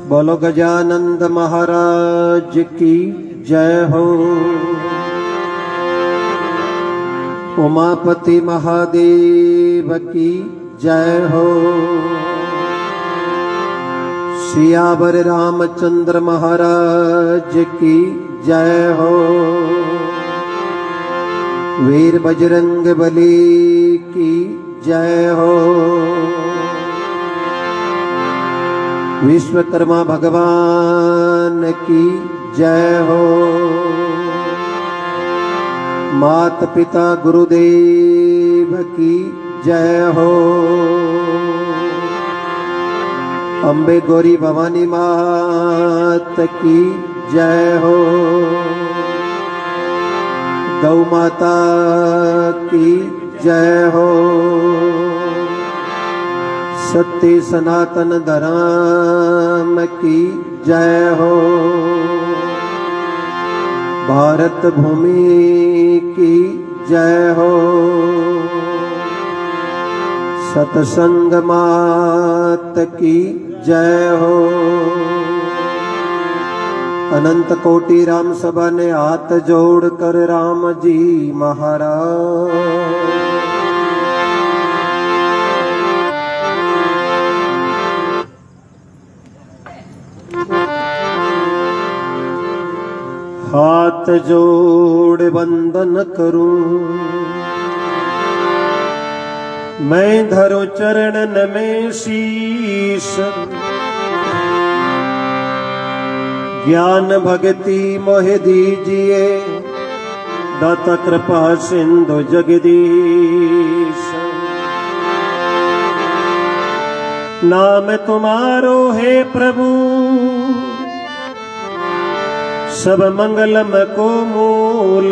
बोलो गजानंद महाराज की जय हो। उमापति महादेव की जय हो। सियावर रामचंद्र महाराज की जय हो। वीर बजरंग बली की जय हो। विश्वकर्मा भगवान की जय हो। मात पिता गुरुदेव की जय हो। अम्बे गौरी भवानी मात की जय हो। गौ माता की जय हो। सत्य सनातन धर्म की जय हो। भारत भूमि की जय हो। सतसंग मात की जय हो। अनंत कोटि राम सभा ने हाथ जोड़कर राम जी महाराज। हाथ जोड़ वंदन करूं, मैं धरो चरणन में शीश। ज्ञान भक्ति मोहि दीजिए, दाता कृपा सिंधु जगदीश। नाम तुम्हारो है प्रभु, सब मंगलम को मूल।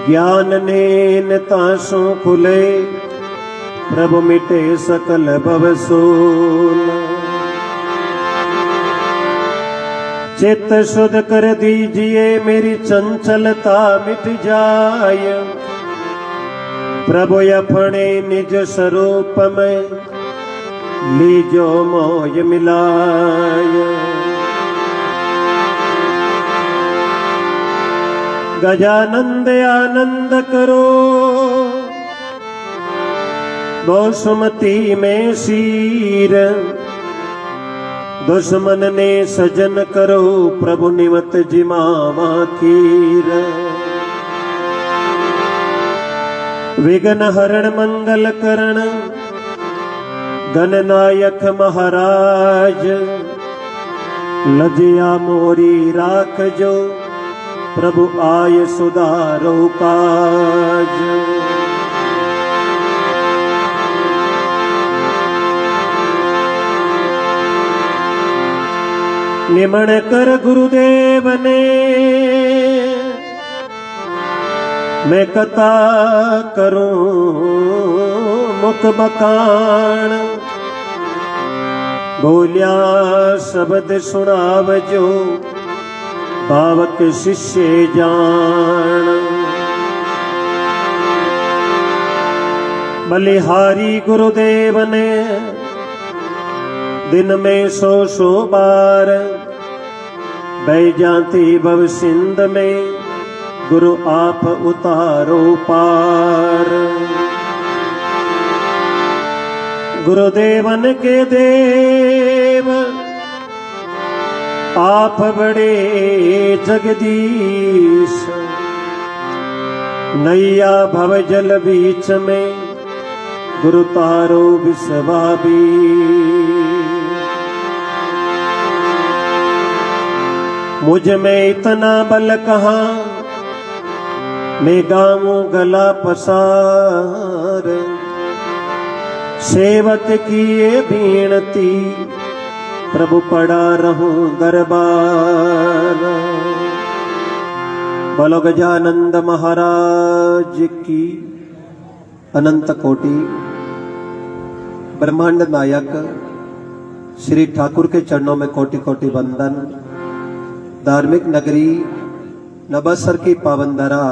ज्ञान नेन तासु खुले, प्रभु मिटे सकल भवसूल। चित्त शुद्ध कर दीजिए, मेरी चंचलता मिट जाए। प्रभु अपने निज स्वरूप में, लीजो मोय मिलाय। गजानंद आनंद करो, सुमति में शीर। दुश्मन ने सजन करो, प्रभु निमत जिमावा खीर। विघ्न हरण मंगल करण, गणनायक महाराज। लजिया मोरी राख जो, प्रभु आय सुधारो काज। निमण कर गुरुदेव ने, मैं कथा करूं मुख बखान। बोलिया शब्द सुनावजो, भावक शिष्य जान। बलिहारी गुरुदेव ने, दिन में 100 बार। बैजाती भव सिंध में, गुरु आप उतारो पार। गुरुदेवन के देव, आप बड़े जगदीश। नैया भव जल बीच में, गुरु तारो विश्वाबी। मुझ में इतना बल कहाँ, मैं गाऊं गला पसार। सेवक की ये बीनती, प्रभु पड़ा रहूं दरबार। बोलो गजानंद महाराज की। अनंत कोटि ब्रह्मांड नायक श्री ठाकुर के चरणों में कोटि कोटि वंदन। धार्मिक नगरी नवासर की पावन धरा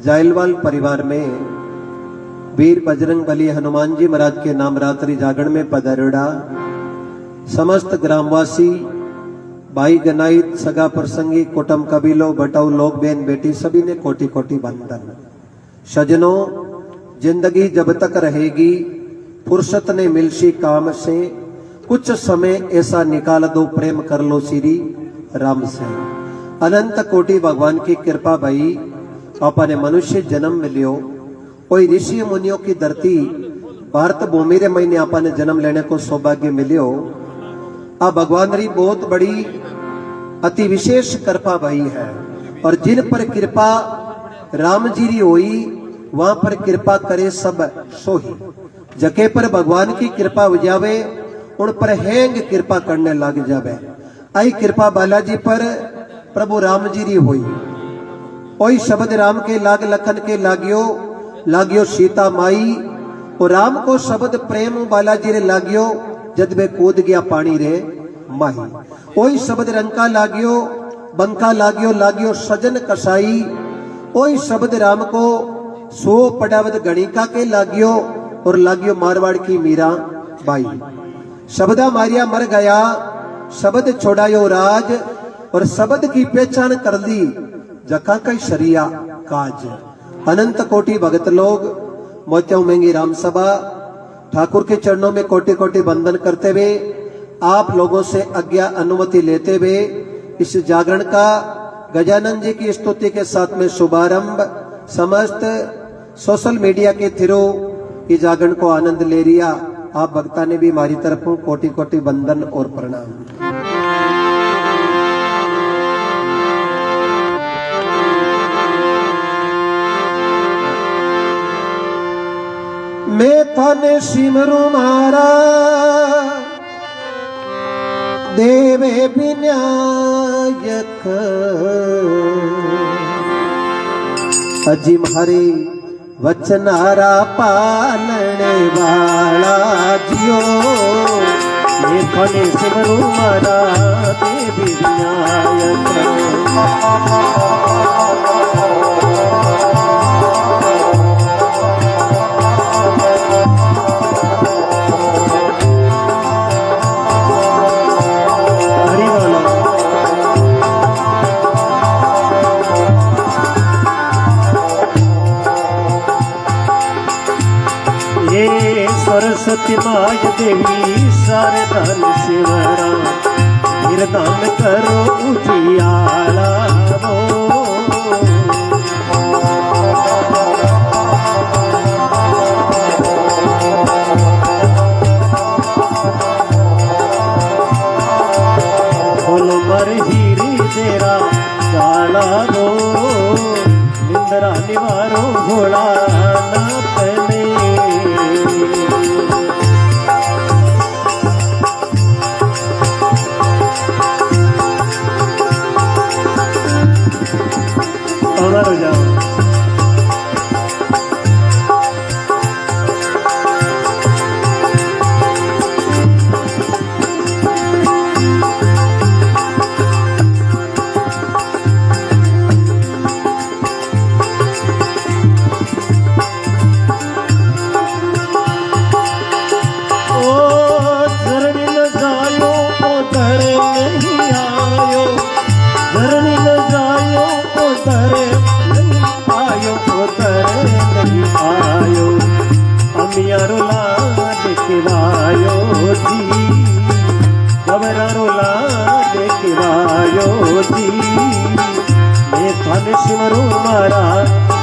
जायलवाल परिवार में वीर बजरंग बली हनुमान जी महाराज के नाम रात्रि जागरण में पधारेड़ा समस्त ग्रामवासी भाई गनाइत सगा प्रसंगी कुटुंब कबीलों बटाऊ लोग बहन बेटी सभी ने कोटि कोटि वंदन। सजनों, जिंदगी जब तक रहेगी फुर्सत ने मिलशी काम से, कुछ समय ऐसा निकाल दो प्रेम कर लो श्री राम से। अनंत कोटि भगवान की कृपा भई अपने मनुष्य जन्म मिलियो, कोई ऋषि मुनियों की धरती भारत भूमि रे महीने अपने जन्म लेने को सौभाग्य मिलियो। अब भगवान री बहुत बड़ी अति विशेष कृपा भई है, और जिन पर कृपा राम जी री होई वहां पर कृपा करे सब सोही। जके पर भगवान की कृपा हो जावे उन पर हैंग कृपा करने लग जावे। आई कृपा बालाजी पर प्रभु राम जी री हुई। ओई शब्द राम के लाग लखन के लागियो, लागियो सीता माई। और राम को शब्द प्रेम बालाजी रे लागियो, जद वे कूद गया पानी रे माही। ओई शब्द रंका लागियो, बंका लागियो, लागियो सजन कसाई। ओई शब्द राम को सो पड़ावत गणिका के लागियो, और लागियो मारवाड़ की मीरा बाई। शब्दा मारिया मर गया, शब्द छोड़ायो राज, और शब्द की पहचान कर ली जका कई शरिया काज। अनंत कोटि भगत लोग मोत्यों महंगी राम सभा ठाकुर के चरणों में कोटि कोटि वंदन करते हुए आप लोगों से आज्ञा अनुमति लेते हुए इस जागरण का गजानन जी की स्तुति के साथ में शुभारंभ समस्त सोशल मीडिया के थ्रू इस जागरण को आनंद ले रिया। आप भक्ता ने भी हमारी तरफ कोटि कोटि वंदन और प्रणाम। मैं थाने सिमरू मारा देवे विनायक, अजी म्हारे वचनारा पालने वाला जियो। मैं थाने सिमरू मारा देवी विनायक, सरस्वती माय देवी सारे धन शिवरा, निर्दान करो उजियाला वो। बोल मर हीरी तेरा काला वो, इंद्रा निवारो घोड़ा ना पहले। हो जाओ सिमरू मारा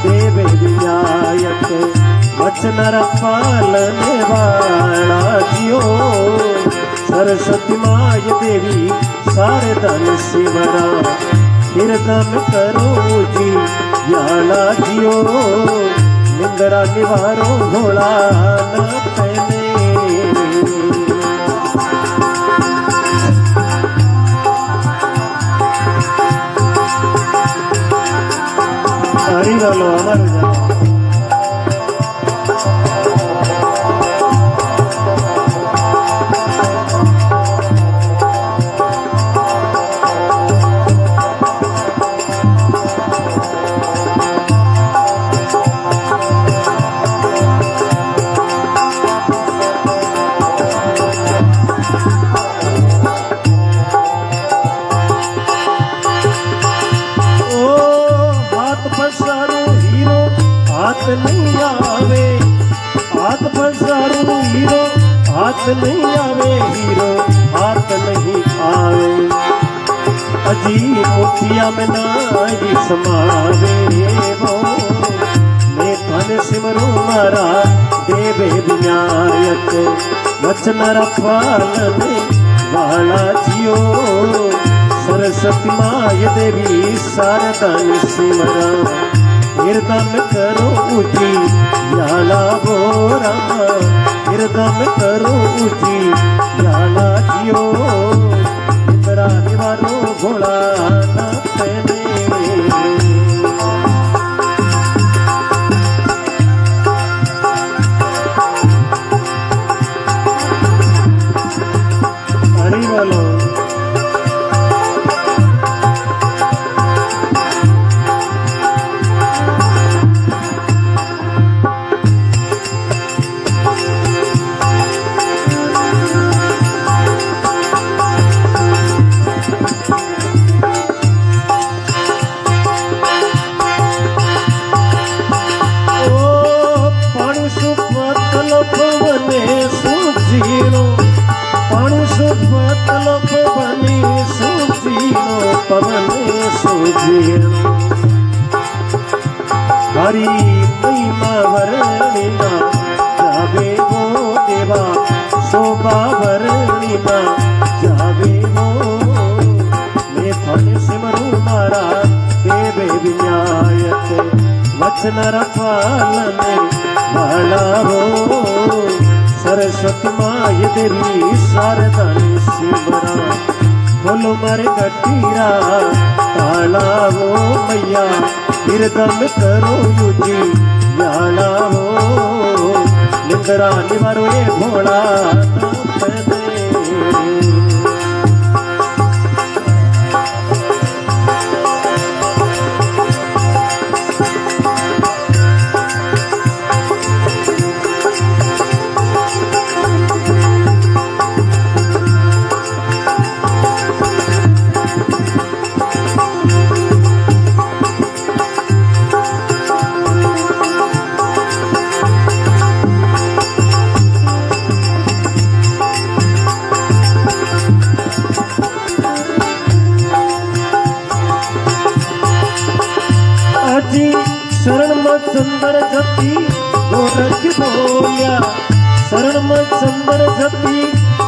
देव विनायक, वचनर पालने वाला जियो। सरस्वती माय देवी सारे धन शिवरा, कीर्तन करो जी याला जियो। निंदरा निवारो घोड़ा न पहने, हरि बोलो अमर जाओ। हाथ नहीं आवे, हाथ पसारू हीरो हाथ नहीं आवे, हीरो हाथ नहीं आवे। अजी मोतिया में नाई समावे वो, मैं धन सिमरू मारा देवे विनायक, वचन रखवालने वाला जियो। सरस्वती माय देवी शारदा सिमरा, हृदम करो ऊंची याला बोरा, हृदम करो ऊंची याला जियो। इंद्रा निवारो भोला ना पहने, हरि बोलो। हरी महिमा वर्णिना जावे वो देवा, शोभा वर्णिना जावे वो। मैं धन सिमरू मारा देवे विनायक, वचन रखवालने वाला वो। सरस्वती माय देवी शारदा सिमरा, बोलो मारे गटीरा ताला वो मैया, हृदम करो यूजी याला हो। निंद्रा निवारो ये भोला ना पहने, शरण में सुंदर जपी गोरखी बोलिया, शरण में सुंदर जपी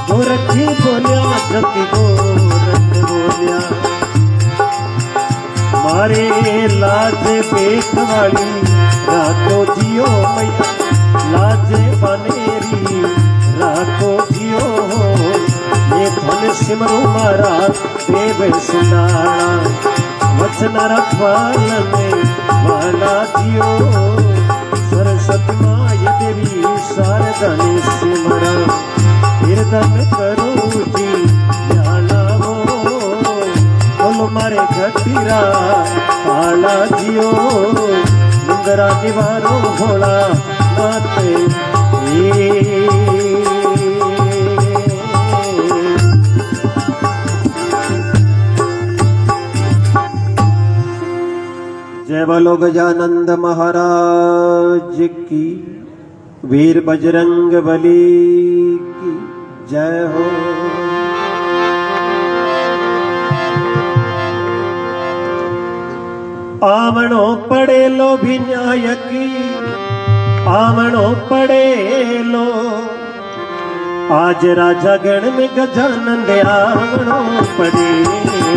गोरखी बोलिया, जपी गोरख बोलिया। मारे लाजे पेट वाली रातो जियो मैया, लाजे बनेरी रातो जियो। ये धन सिमरू मारा देव सुनारा, वचन रखवालने वाला जियो। सरस्वती माय देवी शारदा सिमरा, हृदम करो जी जाला वो। बोलो मारे घटीरा पाला जियो, निंद्रा निवारो भोला नाते। जय बोलो गजानंद महाराज की, वीर बजरंग बली की जय हो। आवणो पड़े लो भी न्याय की, आवणो पड़े लो। आज राजा गण में गजानंद आवणो पड़े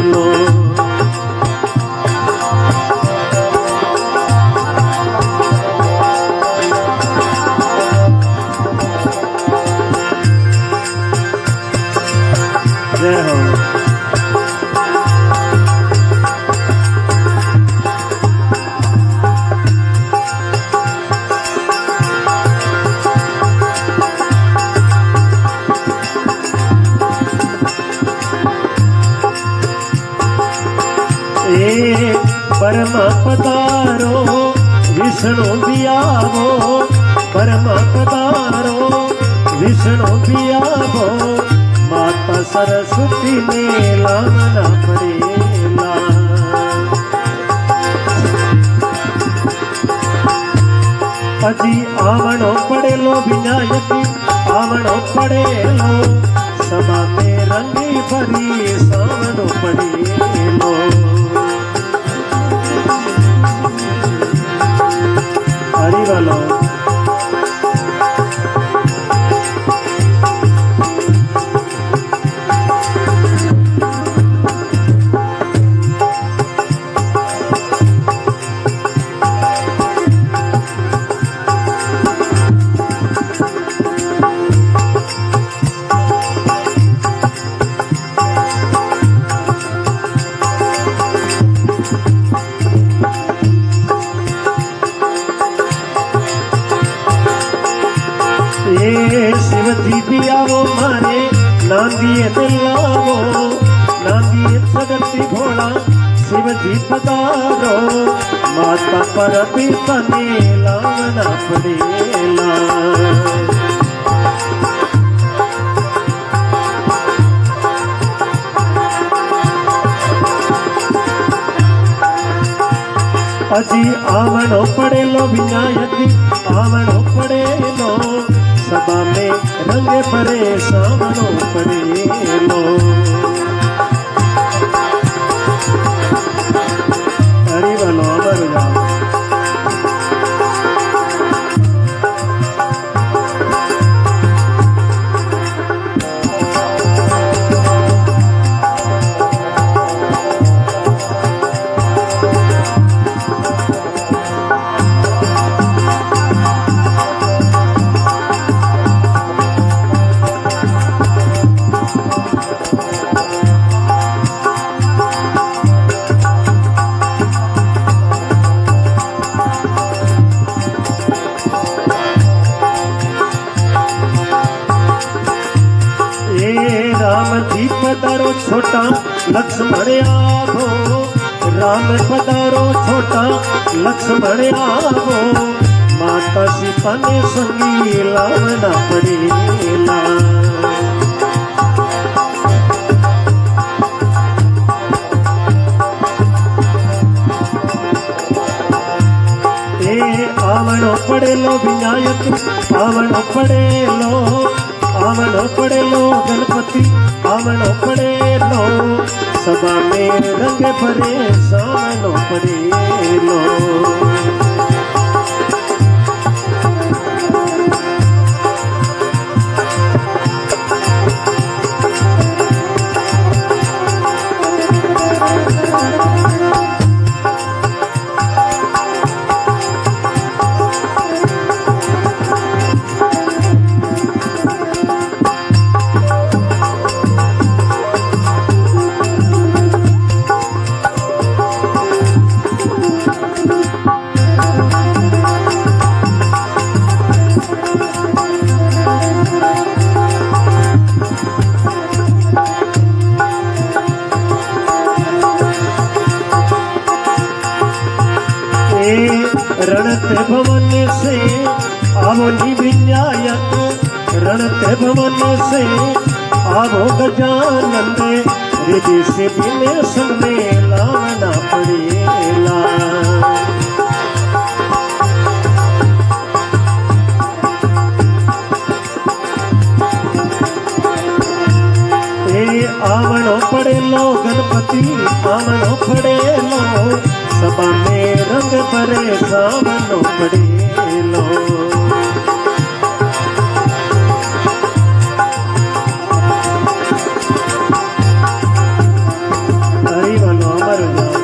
लो। जय हो। परमा पधारो विष्णु भी आवो, परमा पधारो विष्णु भी आवो। माता सरस्वती ने लाना पड़ेला, अजी आवणो पड़ेलो विनायकी आवणो पड़ेलो सभा में रंगी भरी सावणो पड़ेलो हरी वालो शिवजी भी आवो मारे नांदिए दिलावो नांदिए जगती भोला शिवजी पधारो माता पर भी तने लावना पड़ेला अजी आवणो पड़ेलो विनायकी आवणो पड़ेलो सभा में रंग भरे सावणो पड़ेलो हरी वालो अमर जाओ राम जी पधारो छोटा लक्ष्मण आवो राम पधारो छोटा लक्ष्मण आवो माता सीता ने संगी लावना पड़ेला आवणो पड़ेलो विनायक आवणो पड़ेलो आवणो पड़ेलो गणपति आवणो पड़ेलो सभा में रंग भरे सावणो पड़ेलो रणते भवन से आवो विनायक रणते भवन से आवो गजानन रिधि से बिने में लावना पड़ेला आवणो पड़ेलो गणपति आवणो पड़ेलो सभा में रंग भरे सावणो पड़ेलो हरी वालो अमर जाओ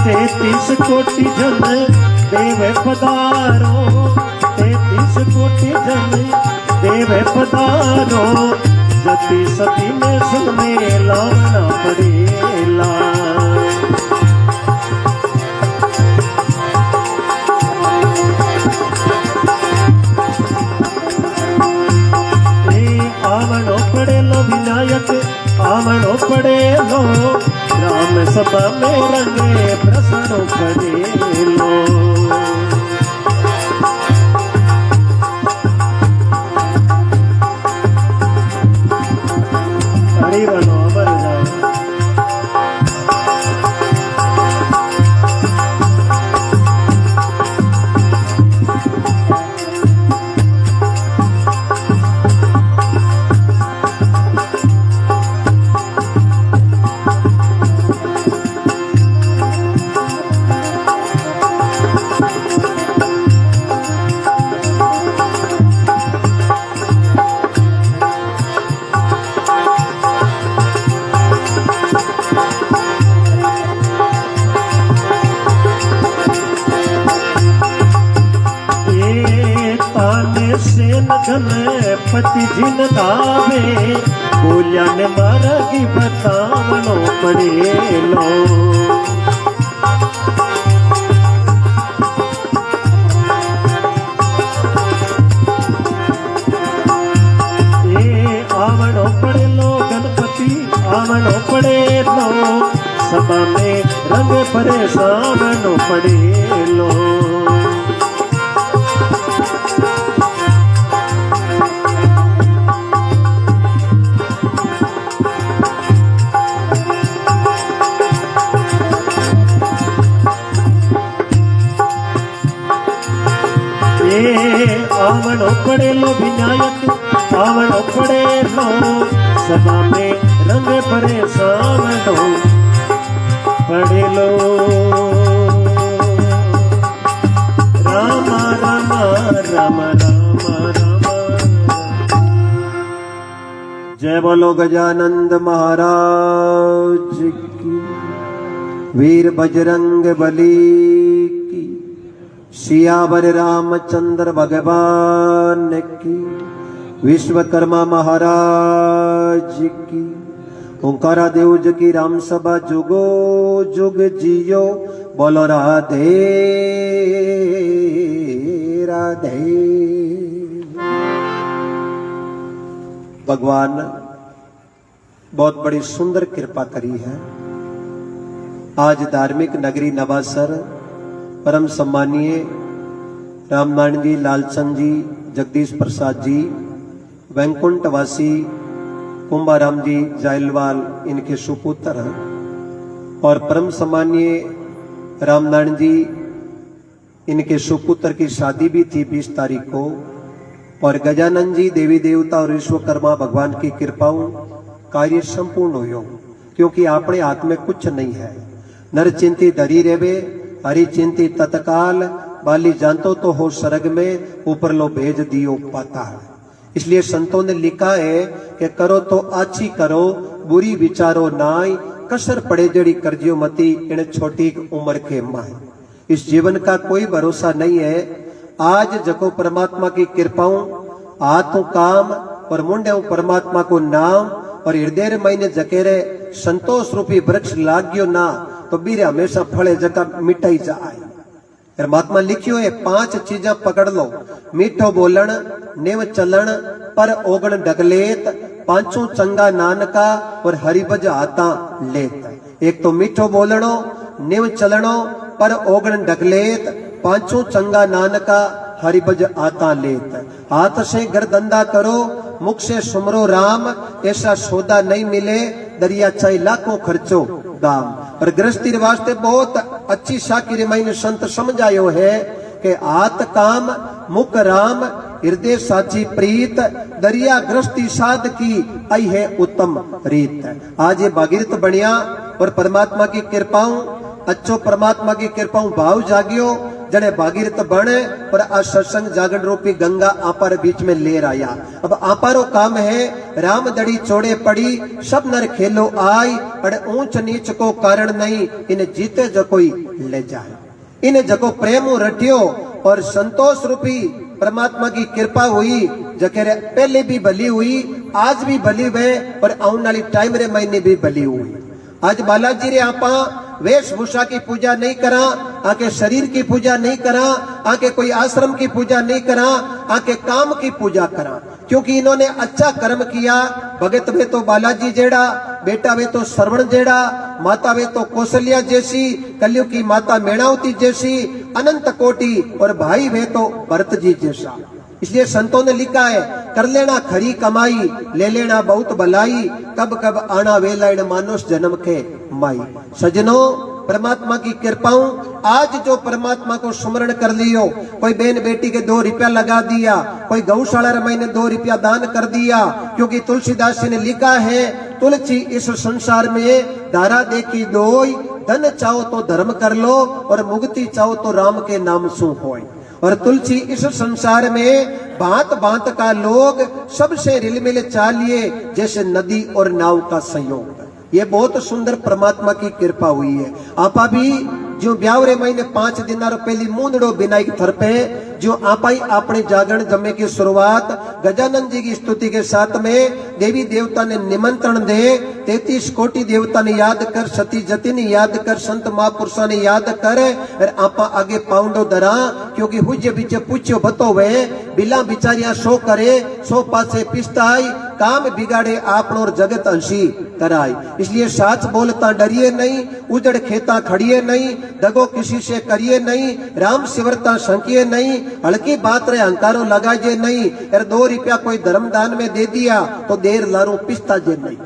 33 कोटि जन देवे पधारो, 33 कोटि जन देवे पधारो, जति सती में सुन में लाना पड़ेला। आवणो पड़ेलो विनायक, आवणो पड़ेलो राम सभा में रंगे प्रसन्नो पड़ेलो। हरि बनो अमर जाओ। पति जिन दावे बोलिया ने मारगी बतावनो पड़ेलो। आवणो पड़ेलो गणपति, आवणो पड़ेलो सभा में रंग परेशानो पड़ेलो। आवणो पड़ेलो विनायक, आवणो पड़ेलो सभा में रंग परेशानो पड़ेलो। राम राम राम राम राम। जय बोलो गजानंद महाराज की, वीर बजरंग बली की, सियावर रामचंद्र भगवान की, विश्वकर्मा महाराज की। ओंकारा देव जी की राम सभा जुगो जुग जियो, बोलो राधे राधे। भगवान बहुत बड़ी सुंदर कृपा करी है। आज धार्मिक नगरी नवासर परम सम्मानीय रामनारायण जी, लालचंद जी, जगदीश प्रसाद जी, वैकुंठवासी कुंभाराम जी जायलवाल, इनके सुपुत्र हैं। और परम सम्मानीय रामनारायण जी, इनके सुपुत्र की शादी भी थी 20 तारीख को। और गजानंद जी देवी देवता और विश्वकर्मा भगवान की कृपाओं कार्य संपूर्ण हो, क्योंकि अपने हाथ में कुछ नहीं है। नर चिंती धरी रेवे, हरि चिंती तत्काल, बाली जानतो तो हो स्वर्ग में, ऊपर लो भेज दियो पाता है। इसलिए संतों ने लिखा है कि करो तो अच्छी करो, बुरी विचारो नाई, कसर पड़े जड़ी करजियो मती, इन छोटी उम्र के माए। इस जीवन का कोई भरोसा नहीं है। आज जको परमात्मा की कृपाओं, हाथों काम और मुंडे परमात्मा को नाम और हृदय महीने जकेरे संतोष रूपी वृक्ष लाग्यो ना, तो बीरे हमेशा फले जका मिटाई जाए। परमात्मा लिखियो है 5 चीजा पकड़ लो, मीठो बोलन, नेव चलन, पर ओगण डगलेत, पांचों चंगा नानका और हरिभज आता लेत। एक तो मीठो बोलनो, नेव चलनो, पर ओगण डगलेत, पांचों चंगा नानका हरिभज आता लेत। हाथ से घर धंधा करो, मुख से सुमरो राम, ऐसा सौदा नहीं मिले, दरिया चाहे लाखों खर्चो दाम। और गृहस्थी वास्ते बहुत अच्छी साकी मैंने संत समझायो है कि हाथ काम मुख राम, हृदय साची प्रीत, दरिया गृहस्थी साध की आई है उत्तम रीत। आज ये भागीरथ बनिया और परमात्मा की कृपाओं, अच्छो परमात्मा की कृपाओं भाव जागियो, जने भागीरथ बन और आज सत्संग जागरण रूपी गंगा आपार बीच में लेर आया। अब आपारो काम है राम दड़ी चोड़े पड़ी सब नर खेलो आई, और ऊंच नीच को कारण नहीं इन जीते जो कोई ले जाए। इन जको प्रेम रटियो और संतोष रूपी परमात्मा की कृपा हुई, जखेरे पहले भी भली हुई, आज भी भली हुए और आने वाली टाइम रे महीने भी भली हुई। आज बालाजी रे आपा वेशभूषा की पूजा नहीं करा, आके शरीर की पूजा नहीं करा, आके कोई आश्रम की पूजा नहीं करा, आके काम की पूजा करा, क्योंकि इन्होंने अच्छा कर्म किया। भगत वे तो बालाजी जेड़ा, बेटा वे तो श्रवण जेड़ा, माता वे तो कौशल्या जैसी, कलयुग की माता मेणावती जैसी, अनंत कोटि, और भाई वे तो भरत जी जैसा। इसलिए संतों ने लिखा है, कर लेना खरी कमाई, ले लेना बहुत भलाई, कब कब आना वेलाइन मानुष जन्म के माई। सजनों, परमात्मा की कृपाओं, आज जो परमात्मा को स्मरण कर लियो, कोई बहन बेटी के 2 रुपया लगा दिया, कोई गौशाला रमाई ने 2 रुपया दान कर दिया, क्योंकि तुलसीदास जी ने लिखा है, तुलसी इस संसार में धारा देखी दोई, धन चाहो तो धर्म कर लो और मुक्ति चाहो तो राम के नाम सु होय। और तुलसी इस संसार में भांत भांत का लोग सबसे रिल मिल चालिए, जैसे नदी और नाव का संयोग। ये बहुत सुंदर परमात्मा की कृपा हुई है। आपा भी जो ब्यावरे महीने 5 दिन पहली मूंदड़ो बिनाई थर पे जो आपाई अपने जागरण जमे की शुरुआत गजानन जी की स्तुति के साथ में देवी देवता ने निमंत्रण दे, 33 कोटि देवता ने याद कर, सती जति ने याद कर, संत महापुरुषों ने याद कर, और आपा आगे पाउंडो दरा, क्योंकि हुजे बीचे पूछो बतो वे बिला बिचारिया सो करे, सो पासे पिस्ताई, काम बिगाड़े आपनो और जगत अंशी कराई। इसलिए साच बोलता डरिए नहीं, उजड़ खेता खड़िए नहीं, दगो किसी से करिए नहीं, राम सिवरता संकिए नहीं, हल्की बात रे अहंकारो लगाजे नहीं, और 2 रुपया कोई धर्मदान में दे दिया तो देर लारू पिस्ता जे नहीं।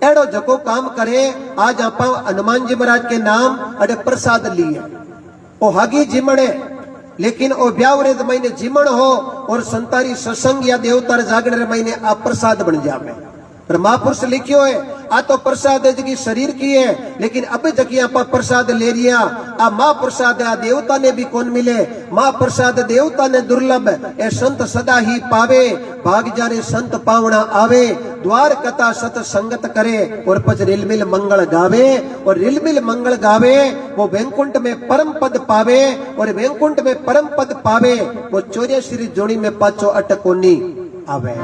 एड़ो जको काम करे। आज आप हनुमान जी महाराज के नाम अरे प्रसाद लिए ओ हागी जिमणे, लेकिन ओ ब्यावरे महीने जिमण हो और संतारी सत्संग या देवतार जागरण महीने आप प्रसाद बन जावे। पर महापुरुष लिखियो है, आ तो प्रसाद जगी शरीर की है, लेकिन अब जकी आप प्रसाद ले रिया, आ महाप्रसाद आ देवता ने भी कौन मिले, महाप्रसाद देवता ने दुर्लभ, ए संत सदा ही पावे, भाग जारे संत पावना आवे, द्वार कथा सत संगत करे, और पच रिलमिल मंगल गावे, और रिलमिल मंगल गावे वो वैकुंठ में परम पद पावे, और वैकुंठ में परम पद पावे वो 84 जोड़ी में पाचो अटकोनी आवे।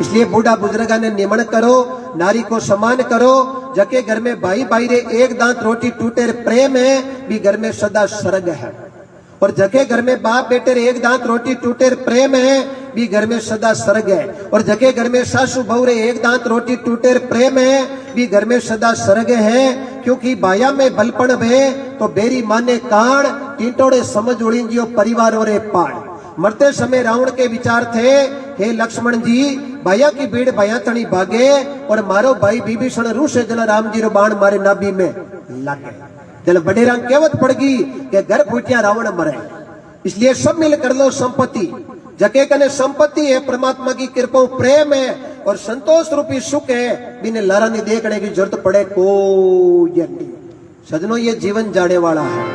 इसलिए बूढ़ा बुजुर्गा ने निमण करो, नारी को सम्मान करो, जके घर में भाई भाई रे एक दांत रोटी टूटे प्रेम है भी घर में सदा स्वर्ग है, और जके घर में बाप बेटे रे एक दांत रोटी टूटे प्रेम है भी घर में सदा स्वर्ग है, और जके घर में सासू बहू रे एक दांत रोटी टूटे प्रेम है भी घर में सदा स्वर्ग है। क्योंकि बाया में बलपण भे तो बेरी माने कान, टीटोड़े समझ उड़िंजियो परिवारों रे पाण। मरते समय रावण के विचार थे, हे लक्ष्मण जी, भैया की भीड़ भैया तणी भागे, और मारो भाई विभीषण रूसे जल राम जी रो बाण मारे नाभि में लागे। जल बड़े रंग केवत पड़ गई कि घर फूटिया रावण मरे। इसलिए सब मिल कर लो संपत्ति, जके कने संपत्ति है, परमात्मा की कृपा प्रेम है और संतोष रूपी सुख है, बिन लारा नहीं देखने की जरूरत पड़े कोई नहीं। सजनों, ये जीवन जाने वाला है,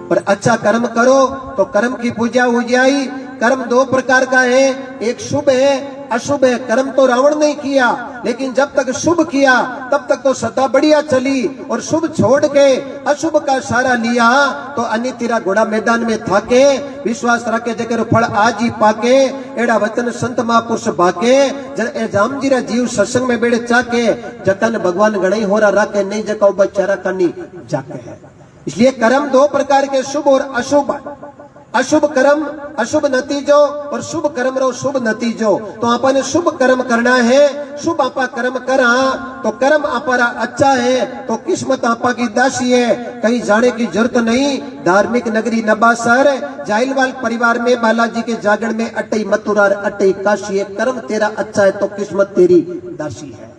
पर अच्छा कर्म करो तो कर्म की पूजा हो जाए। कर्म 2 प्रकार का है, एक शुभ है, अशुभ है। कर्म तो रावण ने किया, लेकिन जब तक शुभ किया तब तक तो सदा बढ़िया चली, और शुभ छोड़ के अशुभ का सहारा लिया तो अन्य तेरा घोड़ा मैदान में थाके। विश्वास रखे जकर फल आज ही पाके, एड़ा वचन संत महापुरुष बाके, जन जाम जीरा जीव सत्संग में बेड़े चाके, जतन भगवान गणई होरा राके, नहीं जकाओ बचारा कनी जाके है। इसलिए कर्म 2 प्रकार के, शुभ और अशुभ। अशुभ कर्म अशुभ नतीजो, और शुभ कर्म रो शुभ नतीजो। तो आपने शुभ कर्म करना है, शुभ आपा कर्म करा तो कर्म आपरा अच्छा है, तो किस्मत आपा की दासी है, कहीं जाने की जरूरत नहीं। धार्मिक नगरी नबासर जाइलवाल परिवार में बालाजी के जागरण में अटई मथुरा अटई काशी है। कर्म तेरा अच्छा है तो किस्मत तेरी दासी है।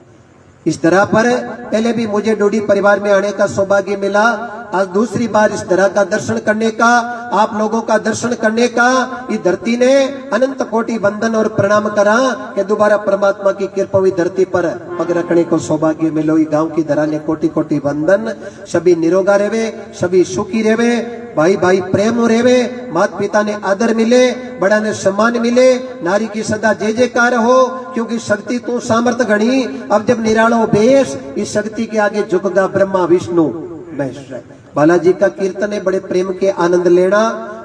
इस तरह पर पहले भी मुझे डोडी परिवार में आने का सौभाग्य मिला। आज दूसरी बार इस तरह का दर्शन करने का, आप लोगों का दर्शन करने का ये धरती ने अनंत कोटि वंदन और प्रणाम करा कि दोबारा परमात्मा की कृपा हुई धरती पर पग रखने को सौभाग्य मिलो। गांव की धरा ने कोटि कोटि वंदन। सभी निरोगा रेवे, सभी सुखी रेवे, भाई भाई प्रेम रेवे, माता पिता ने आदर मिले, बड़ा ने सम्मान मिले, नारी की सदा जय जयकार हो, क्योंकि शक्ति तू सामर्थ गणी। अब जब निरालो बेश, इस शक्ति के आगे झुकगा ब्रह्मा विष्णु महेश। बालाजी का कीर्तन है, बड़े प्रेम के आनंद लेना,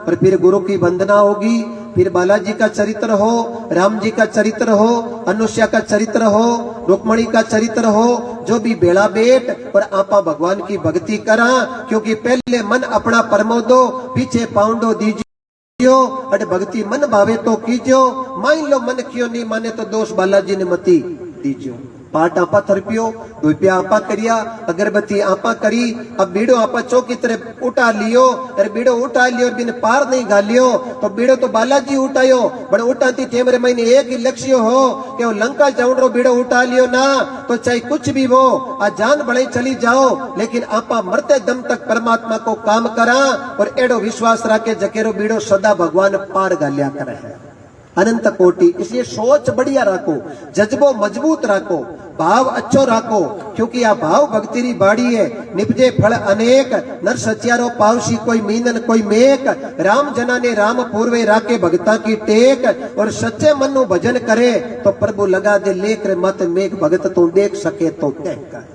और फिर गुरु की वंदना होगी, फिर बालाजी का चरित्र हो, राम जी का चरित्र हो, अनुष्या का चरित्र हो, रुक्मणी का चरित्र हो, जो भी बेड़ा बेट और आपा भगवान की भक्ति करा, क्योंकि पहले मन अपना परमोदो, पीछे पाउंडो दीजियो, अरे भक्ति मन भावे तो कीजियो, मान लो मन क्यों नहीं माने तो दोष बालाजी ने मती दीजियो। पाट आपा थरपियो, धुपिया आपा करिया, अगरबत्ती आपा करी, अब बीड़ो आपा चौकी तरह उठा लियो, अरे बीड़ो उठा लियो बिन पार नहीं गालियो, तो बीड़ो तो बालाजी उठायो, बड़े उठाती टेमरे महीने एक ही लक्ष्य हो कि वो लंका जाऊंडो बीड़ो उठा लियो ना, तो चाहे कुछ भी हो, आ जान बड़े चली जाओ, लेकिन आपा मरते दम तक परमात्मा को काम करा, और एड़ो विश्वास रखे जकेरो बीड़ो सदा भगवान पार गालिया करे है। अनंत कोटि, इसलिए सोच बढ़िया रखो, जज्बो मजबूत रखो, भाव अच्छो रखो, क्योंकि आ भाव भक्ति री बाड़ी है। निपजे फल अनेक, नर सचियारो पावसी कोई मीनन कोई मेक, राम जना ने राम पूर्वे राके भगता की टेक, और सच्चे मनु भजन करे तो प्रभु लगा दे लेख मत मेघ, भगत तू देख सके तो कह कर।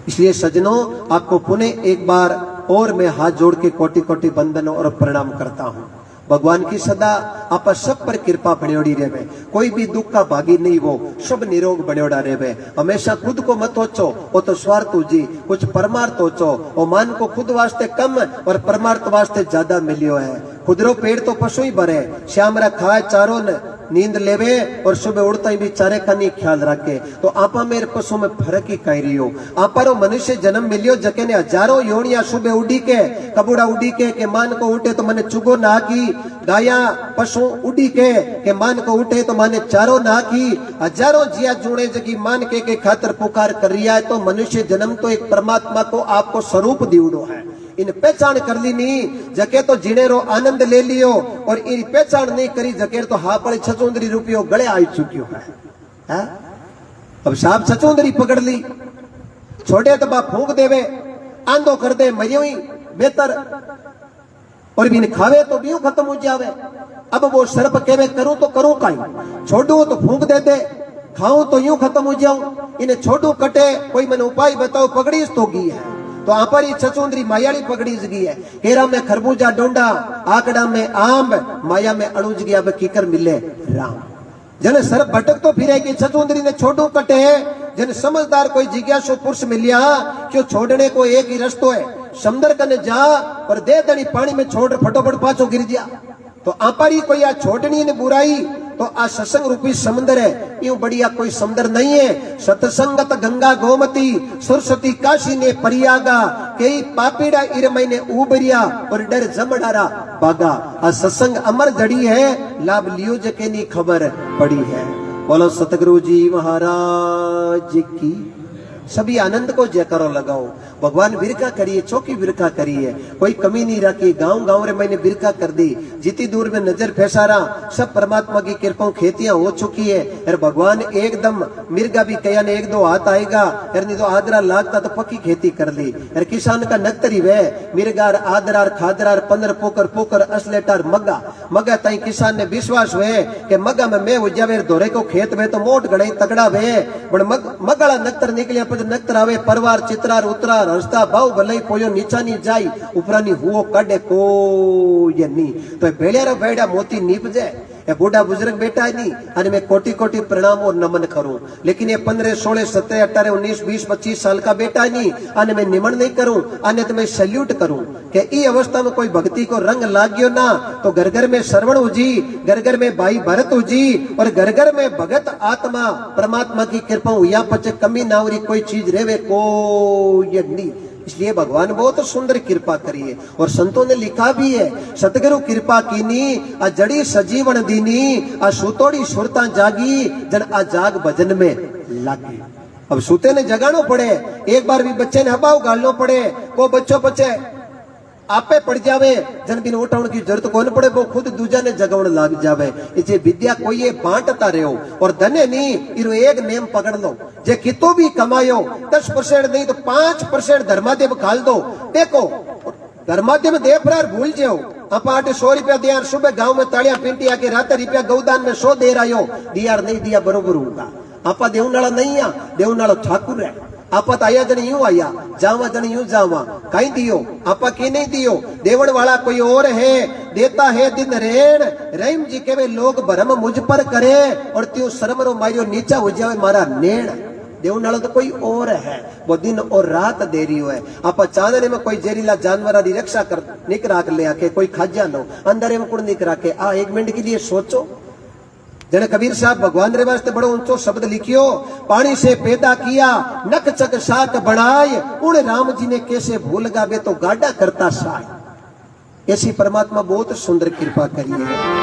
इसलिए सजनों, आपको पुनः एक बार और मैं हाथ जोड़ के कोटि कोटि वंदन और प्रणाम करता हूँ। भगवान की सदा आप सब पर कृपा बन्योड़ी रहे, कोई भी दुख का भागी नहीं हो, शुभ निरोग बन्योड़ा रहे। हमेशा खुद को मत सोचो, वो तो स्वार्थ हो जी, कुछ परमार्थ सोचो, वो मान को खुद वास्ते कम और परमार्थ वास्ते ज्यादा मिलियो है। खुदरो पेड़ तो पशु ही भरे, श्याम रा खाए चारों न नींद लेवे, और सुबह उड़ता ही भी चारे का नहीं ख्याल रखे, तो आपा मेरे पशु में फर्क ही कह रही हो। आपा रो मनुष्य जन्म मिलियो जके ने हजारों योनिया सुबह उड़ी के कबूड़ा उड़ी के मान को उठे तो मने चुगो ना की, गाया पशु उड़ी के मान को उठे तो माने चारो ना की, हजारों जिया जुड़े जगी मान के खातर पुकार कर रिया है। तो मनुष्य जन्म तो एक परमात्मा को आपको स्वरूप दिवड़ो है, इन पहचान कर ली नहीं जके तो जीने रो आनंद ले लियो, और इन पहचान नहीं करी जके तो हा पड़े 600 रुपये गले आई चुकियो है। अब साहब 600 पकड़ ली, छोटे तो बाप फूंक देवे, आंधो कर दे मरियो ही बेहतर, और बिन खावे तो भी खत्म हो जावे। अब वो सर्प केवे करूं तो करूं काई, छोड़ू तो फूंक दे दे, खाऊं तो यूं खत्म हो जाऊं, इन्हें छोड़ू कटे, कोई मैंने उपाय बताओ, पगड़ी तो गई है। तो आप पर 600 मायाली पगड़ी जगी है, केरा में खरबूजा डोंडा, आकड़ा में आम, माया में अड़ुज गया कीकर मिले राम। जन सर्प भटक तो फिरेगी 600 ने छोड़ू कटे, जन समझदार कोई जिज्ञासु पुरुष मिलिया, क्यों छोड़ने को एक ही रस्तो है, समुद्र कने जा और दे दनी पानी में छोड़ फटोफट पाछो गिर जा। तो आपारी कोई आ छोड़नी ने बुराई, तो आ सत्संग रूपी समुद्र है, यूं बढ़िया कोई समुद्र नहीं है। सत्संगत गंगा गोमती, सुरसती काशी ने परियागा, कई पापीड़ा इरमई ने उबरिया और डर जमडारा बागा। आ सत्संग अमर जड़ी है, लाभ लियो जके नी खबर पड़ी है। बोलो सतगुरु जी महाराज की। सभी आनंद को जयकारो लगाओ। भगवान बिरका करिए, चौकी बिरका करिए, कोई कमी नहीं रखी। गांव गांव रे मैंने बिरका कर दी, जितनी दूर में नजर फैसारा, सब परमात्मा की कृपा खेतियां हो चुकी है। और भगवान एकदम मिर्गा भी कया ने एक दो हाथ आएगा, नहीं तो आदरा लागता तो पक्की खेती कर ली। और किसान का नक्तरी वे मिर्गार आदरार खादरार 15 पोकर पोकर असलेटार मग्गा मग्गा ताई किसान ने विश्वास हुए कि मग्गा में मैं उजावे धोरे को खेत में तो मोट गड़े तगड़ा वे बड़ मग्गाला नक्तर निकलिया पर नक्तर आवे परवार चित्रार उतरार हस्ता भाव भले पोयो नीचा नी जाई उपरानी हुओ काढे को ये नी। तो भेड़िया भेड़ा मोती नीप जाए, ये बूढ़ा बुजुर्ग बेटा है नहीं, अरे मैं कोटि कोटि प्रणाम और नमन करूं। लेकिन ये 15, 16, 17, 18, 19, 20, 25 साल का बेटा नहीं, अने मैं निमन नहीं करूं, अने तो मैं सैल्यूट करूं कि ई अवस्था में कोई भक्ति को रंग लाग्यो ना, तो घर घर में श्रवण उजी, घर घर में भाई भरत उजी, और घर घर में भगत आत्मा परमात्मा की कृपा हुआ पचे कमी नावरी कोई चीज रेवे को यज्ञ। इसलिए भगवान बहुत सुंदर कृपा करी है। और संतों ने लिखा भी है, सतगुरु कृपा कीनी आ जड़ी सजीवन दीनी, आ सुतोड़ी सुरता जागी जन आ जाग भजन में लागी। अब सूते ने जगानो पड़े, एक बार भी बच्चे ने हबाव गालनो पड़े, वो बच्चों बच्चे आपे पड़ जावे, जन बिन उठाउण की जरूरत कोन पड़े, वो खुद दूजा ने जगावण लाग जावे। इसे विद्या कोई बांटता रहो और धने नहीं, इरो एक नेम पकड़ लो, जे कितो भी कमायो 10% नहीं तो 5% धर्मादेव खाल दो। देखो धर्मादेव देवरार भूल जाओ, आप 100 रुपया दिया, सुबह गांव में तालियां पिंटी आके रात रुपया गौदान में 100 दे रहा हो, दिया नहीं दिया बरोबर होगा। आपा देवनाला नहीं आ, देवनाला ठाकुर है। आपा आया जन यूं आया, जावा जन यूं जावा, कहीं दियो आपा की नहीं दियो, देवण वाला कोई और है, देता है दिन रेण। रहीम जी के वे लोग भरम मुझ पर करे और त्यों शर्म रो मारियो नीचा हो जावे मारा नेण। देवनाला तो कोई और है, वो दिन और रात दे रही है। आप चांदने में कोई जहरीला जानवर की रक्षा कर निक राख ले आके, कोई खाजा लो अंदर में कुड़ निक राखे। आ 1 मिनट के लिए सोचो, जने कबीर साहब भगवान रे वास्ते बड़ो ऊंचो शब्द लिखियो, पानी से पैदा किया नक चक शाक बनाए, उन राम जी ने कैसे भूल गावे तो गाड़ा करता साय। ऐसी परमात्मा बहुत सुंदर कृपा करी है।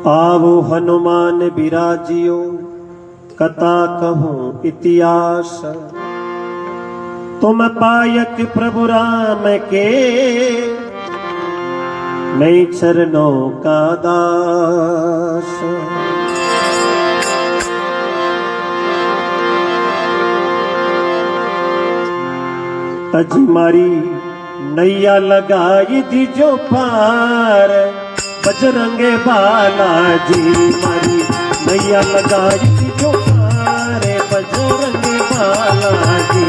आवो हनुमान बिराजियो, कथा कहूं इतिहास, तुम पायक प्रभु राम के, मैं चरणों का दास। अजी मारी नैया लगाई दी जो पार, बजरंगे बालाजी मारी नैया लगाई थी जो पार, बजरंगे बालाजी।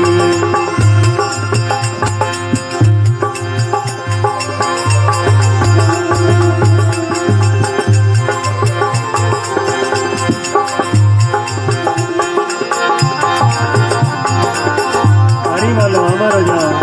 हरी वालो हमारा जाओ।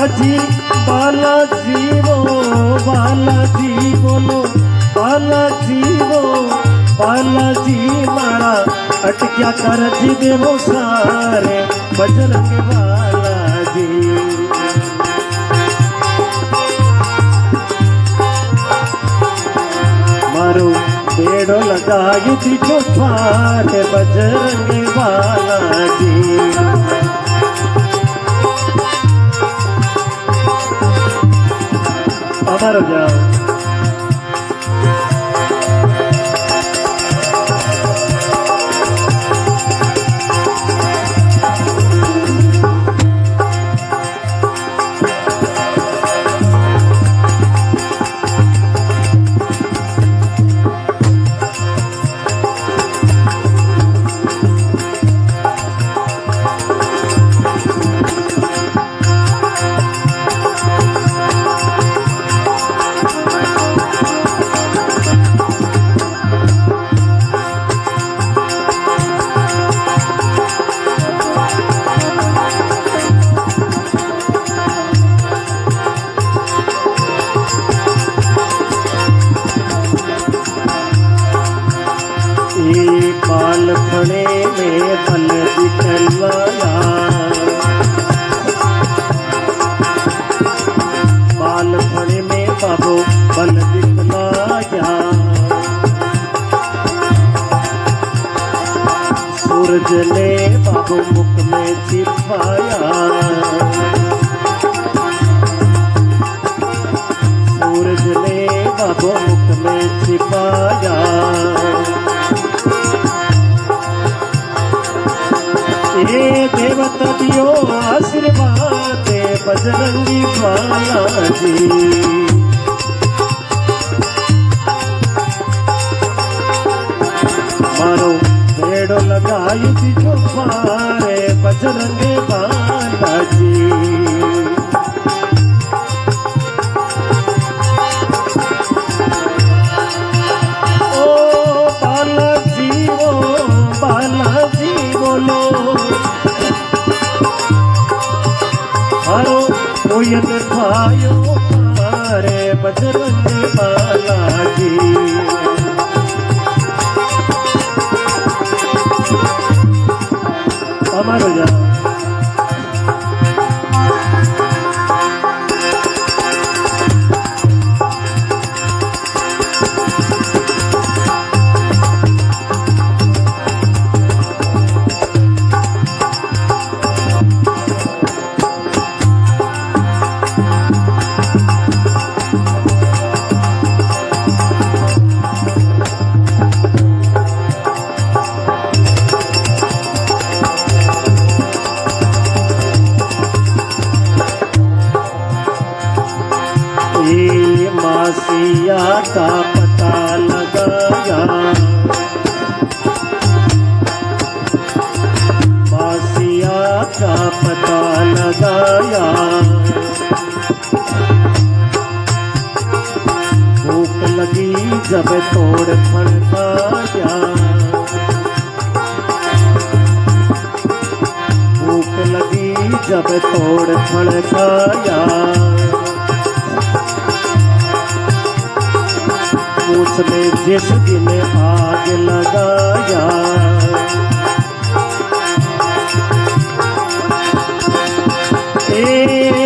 अजी बालाजी वो बालाजी बोलो, बालाजी वो बालाजी मारा अटक्या कर जी देवो सारे, बजरंग बालाजी। मारो बेड़ो लगाई थी जो सारे, बजरंग बालाजी। अमर जाओ। पाल खड़े में बल दिखलाया, पाल खड़े में बाबू बल दिखलाया। सूरज ने बाबू मुख में छिपाया, सूरज ने बाबू मुख में छिपाया। ये देवता दियो आशीर्वाद, बजरंगी बालाजी। मारो भेड़ो लगाई थी जो पारे, बजरंगी बालाजी। ओ बालाजी बोलो, बजरंग बालाजी। अमर हो जा। मासिया का पता लगाया, मासिया का पता लगाया, भूख लगी जब तोड़ फड़काया, भूख लगी जब तोड़ फड़काया, उसने जिस दिन आग लगाया,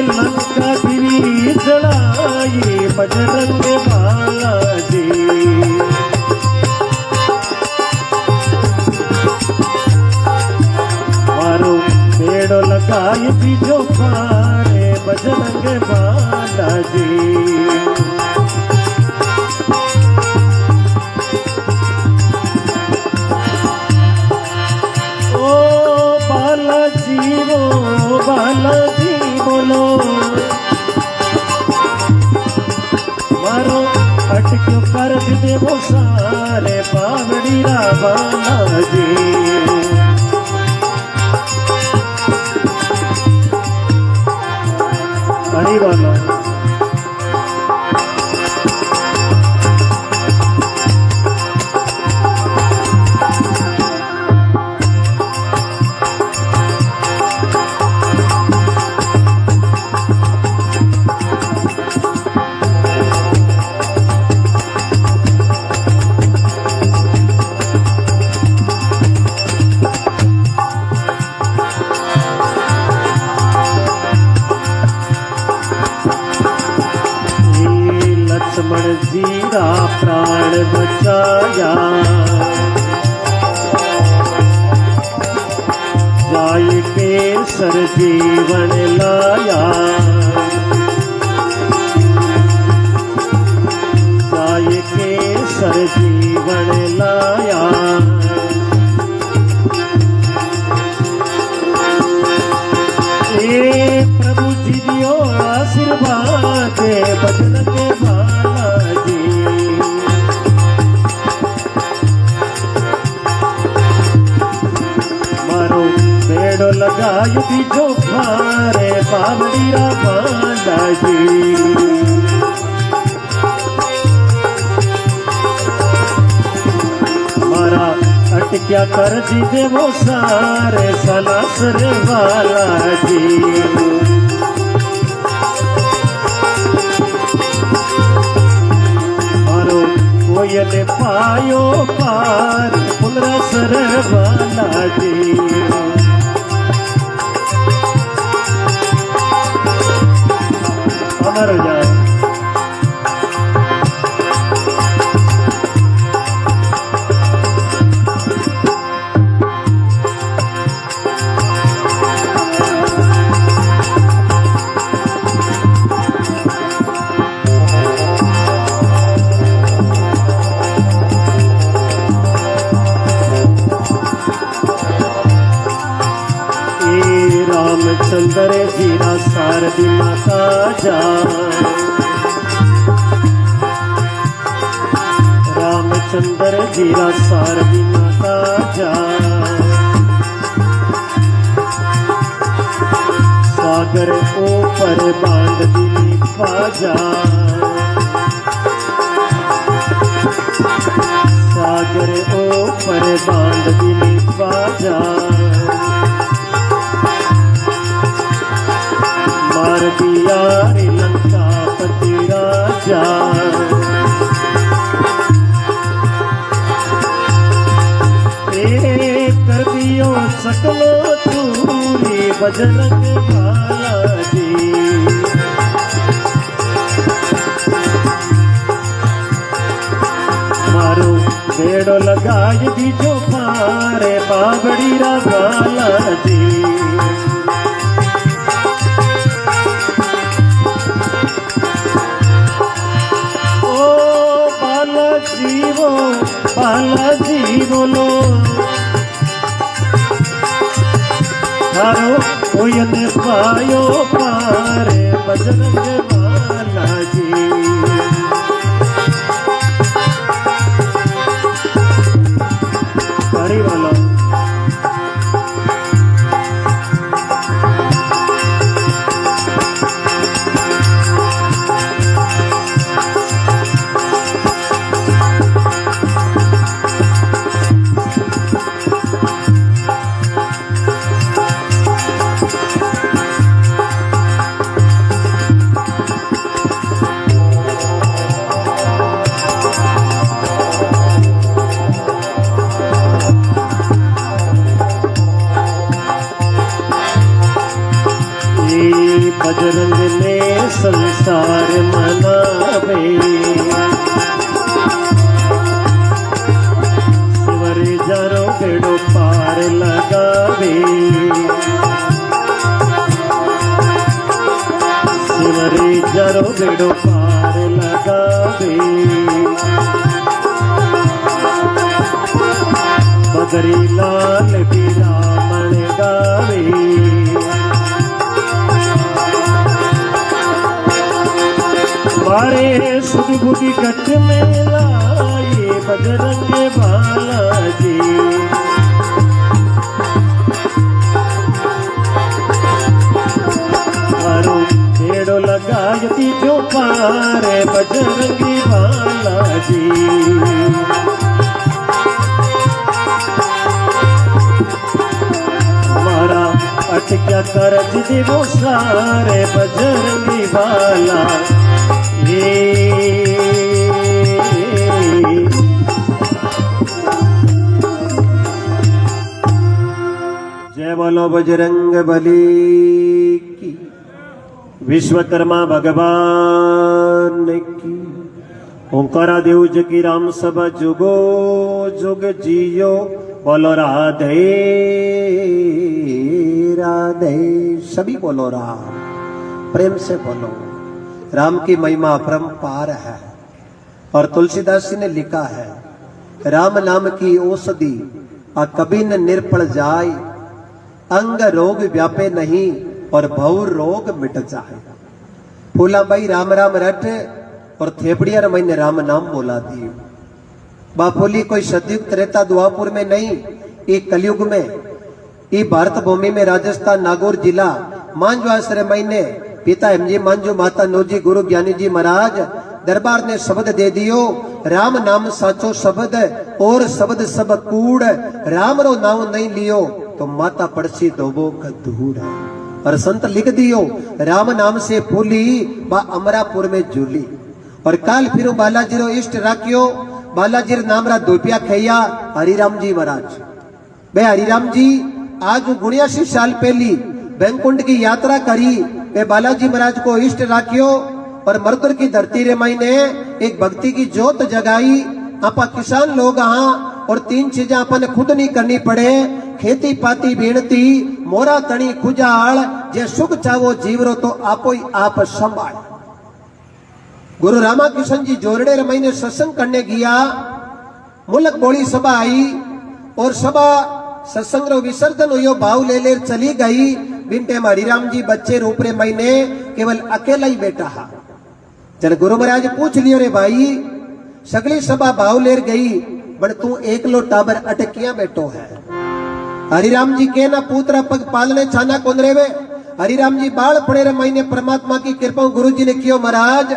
लंका गिरी जलाई बजरंग बालाजी। मारो पेड़ लगाई बीजो खारे बजरंग बालाजी। बालाजी बोलो मारो अटक्यों कर दे वो सारे बावड़ी रा बालाजी। हरी बोलो लक्ष्मण जीरा प्राण बचाया, जाय केसर जीवन लाया, जाय केसर जीवन लाया। प्रभु जी दियो आशीर्वाद बजरंग बालाजी। मारो पेड़ो लगायो बीजो खारे बावड़ी रा बालाजी। मारा अटक्या कर दीजे वो सारे सलासर बालाजी। कोयल पायो पार पुलरसर बालाजी। अमर हो जाए। रामचंद्र जीरा सारदी माता जा, रामचंद्र जीरा सारदी माता जा। सागर ऊपर बांध दी ख्वाजा, सागर ऊपर बांध दी ख्वाजा। मार दिया रे लंका पति राजा, बजरंग बालाजी। मारो बेड़ो लगाई दीजो पारे बाबड़ी रा बालाजी। बालाजी बोलो थारो कोई ने पायो पारे बजरंग बालाजी। तारी वाला बजरंग ने संसार मनावे शिवरे जरो बेड़ो पार लगावे। शिवरे जरो बेड़ो पार लगावे। बदरी लाल भी रामण गावे। मारे सुध बुद्धि कट में लाई बजरंग बालाजी। मारो बेड़ो लगाई जो पारे बजरंगी बालाजी। मारा अटक्या कर देवो सारे बजरंगी बाला। जय बोलो बजरंग बली की। विश्वकर्मा भगवान की। ओंकारा देव की राम सभा जुगो जुग जियो। बोलो राधे राधे। सभी बोलो राम, प्रेम से बोलो। राम की महिमा अपरंपार है। और तुलसीदास जी ने लिखा है, राम नाम की औषधि आ कभी न निर्पल जाए। अंग रोग व्यापे नहीं और भव रोग मिट जाए। फूला भाई राम राम रट और थेपड़िया मैंने राम नाम बोला दी। बापोली कोई सतयुग त्रेता द्वापुर में नहीं, ये कलयुग में, ये भारत भूमि में राजस्थान नागौर जिला मांझो आश्रय महीने पिता हेमजी मांझो माता नौजी गुरु ज्ञानी जी महाराज दरबार ने शब्द दे दियो। राम नाम साचो शब्द और शब्द सब कूड़। राम रो नाम नहीं लियो तो माता पड़सी दोबो का दूर है। और संत लिख दियो, राम नाम से फूली बा अमरापुर में झूली। और काल फिर बालाजी रो इष्ट राख्यो। बालाजी नाम रा दोपिया खैया हरिराम जी महाराज। बे हरिराम जी आज 79 साल पहली बैंकुंठ की यात्रा करी। वे बालाजी महाराज को इष्ट राख्यो और मरदुर की धरती रे मायने एक भक्ति की जोत जगाई। आपा किसान लोग हाँ और 3 चीजें अपन खुद नहीं करनी पड़े। खेती पाती बेणती मोरा तणी खुजाल। जे सुख चावो जीवरो तो आपो ही आप संभाल। गुरु रामा किशन जी जोरड़े रमईने सत्संग करने गया। मुलक बोली सभा आई और सभा सत्संग रो विसर्जन हुयो। भाव ले ले चली गई। बिनटे हरिराम जी बच्चे रूप रे महीने केवल अकेला ही बैठा हा। जब गुरु महाराज पूछ लियो रे भाई सगली सभा भाव लेर गई बट तू एक लो टाबर अटकिया बैठो है। हरिराम जी के ना पुत्र पग पालने छाना कौन रेवे। हरिराम जी बाल पड़े रे महीने परमात्मा की कृपा गुरु जी ने कियो। महाराज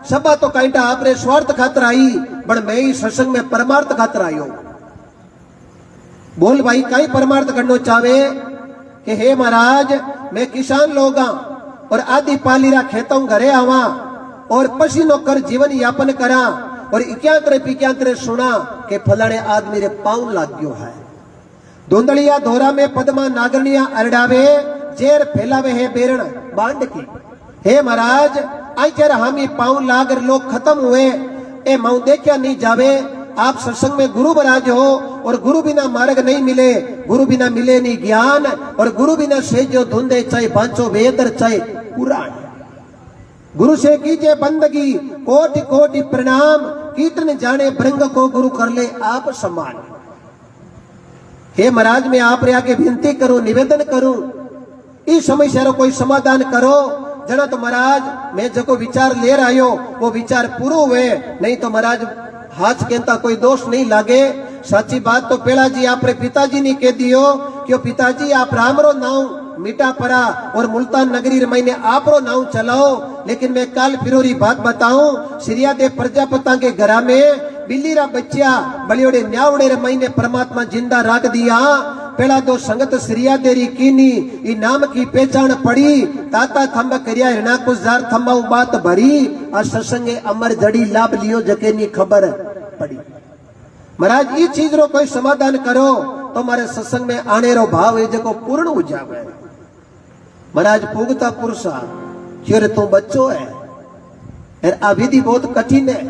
सभा तो काइटा आपरे स्वार्थ खातर आई बट मैं ही सत्संग में परमार्थ खातर आयो। बोल भाई कई परमार्थ करना चाहे कि हे महाराज मैं किसान लोग और आदि पालीरा खेतों घरे आवा और पसीनो कर जीवन यापन करा। और इक्यांतरे पिक्यांतरे सुना कि फलाने आदमी रे पाँव लाग गयो है। धुंधलिया धोरा में पद्मा नागरनिया अरडावे जेर फैलावे है बेरण बांड की। हे महाराज आई चेर हम ही पाँव लागर लोग खत्म हुए, ए माऊ देखा नहीं जावे। आप सत्संग में गुरु महाराज हो और गुरु बिना मार्ग नहीं मिले, गुरु बिना मिले नहीं ज्ञान, और गुरु बिना से जो धुंधे चाहे बांचो वेदर चाहे पुराण। गुरु से कीजिए बंदगी कोटि कोटि प्रणाम, कीर्तन जाने भृंग को गुरु कर ले आप सम्मान। हे महाराज मैं आप रे आगे विनती करूं, निवेदन करूं, इस समस्या रो कोई समाधान करो। जना तो महाराज मैं जो विचार ले रहा हो वो विचार पूरो हुए, नहीं तो महाराज हाथ कहता कोई दोष नहीं लागे। साची बात तो पेड़ा जी आप रे पिताजी ने कह दियो कि पिताजी आप राम रो नाम मीठा पड़ा और मुल्तान नगरी मैंने आप रो नाम चलाओ। लेकिन मैं काल फिरोरी बात बताऊं, सिरिया दे प्रजापता के घरा में बिल्ली रा बच्चा बलियोड़े न्यावड़े रे मैंने परमात्मा जिंदा रख दिया। पेड़ा दो संगत सिरिया देरी कीनी ई नाम की पहचान पड़ी, ताता थंब करिया हिरणा कुछ जार थंबाऊ बात भरी, आ सत्संगे अमर जड़ी लाभ लियो जके नी खबर पड़ी। महाराज ये चीज रो कोई समाधान करो तो मारे सत्संग में आने रो भाव है जो पूर्ण हो जावे। महाराज पूगता पुरुषा क्यों तू बच्चो है, आ विधि बहुत कठिन है।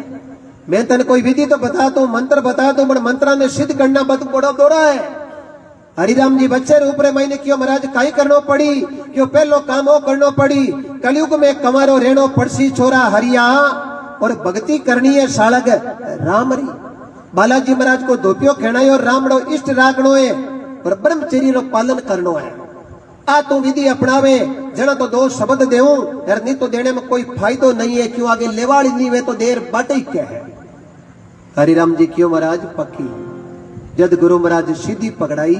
मैं तन कोई विधि तो बता दू, मंत्र बता दू, बड़ मंत्रा में सिद्ध करना बहुत बड़ा दौड़ा है। हरिराम जी बच्चे रूप रे मैंने क्यों महाराज काई करनो पड़ी, क्यों पहलो कामो करनो पड़ी। कलयुग में कमारो रेणो पड़सी छोरा हरिया, और भक्ति करनी है सालग रामरी। बालाजी महाराज को धोपियो खेणायो रामड़ो इष्ट राखनो है और ब्रह्मचर्य रो पालन करनो है। आ तू विधि अपनावे जना तो दो शब्द देऊं यार, नहीं तो देने में कोई फायदो नहीं है, क्यों आगे लेवाड़ी नहीं वे तो देर बाटे क्या है। हरिराम जी क्यों महाराज पक्की जद गुरु महाराज सीधी पकड़ाई,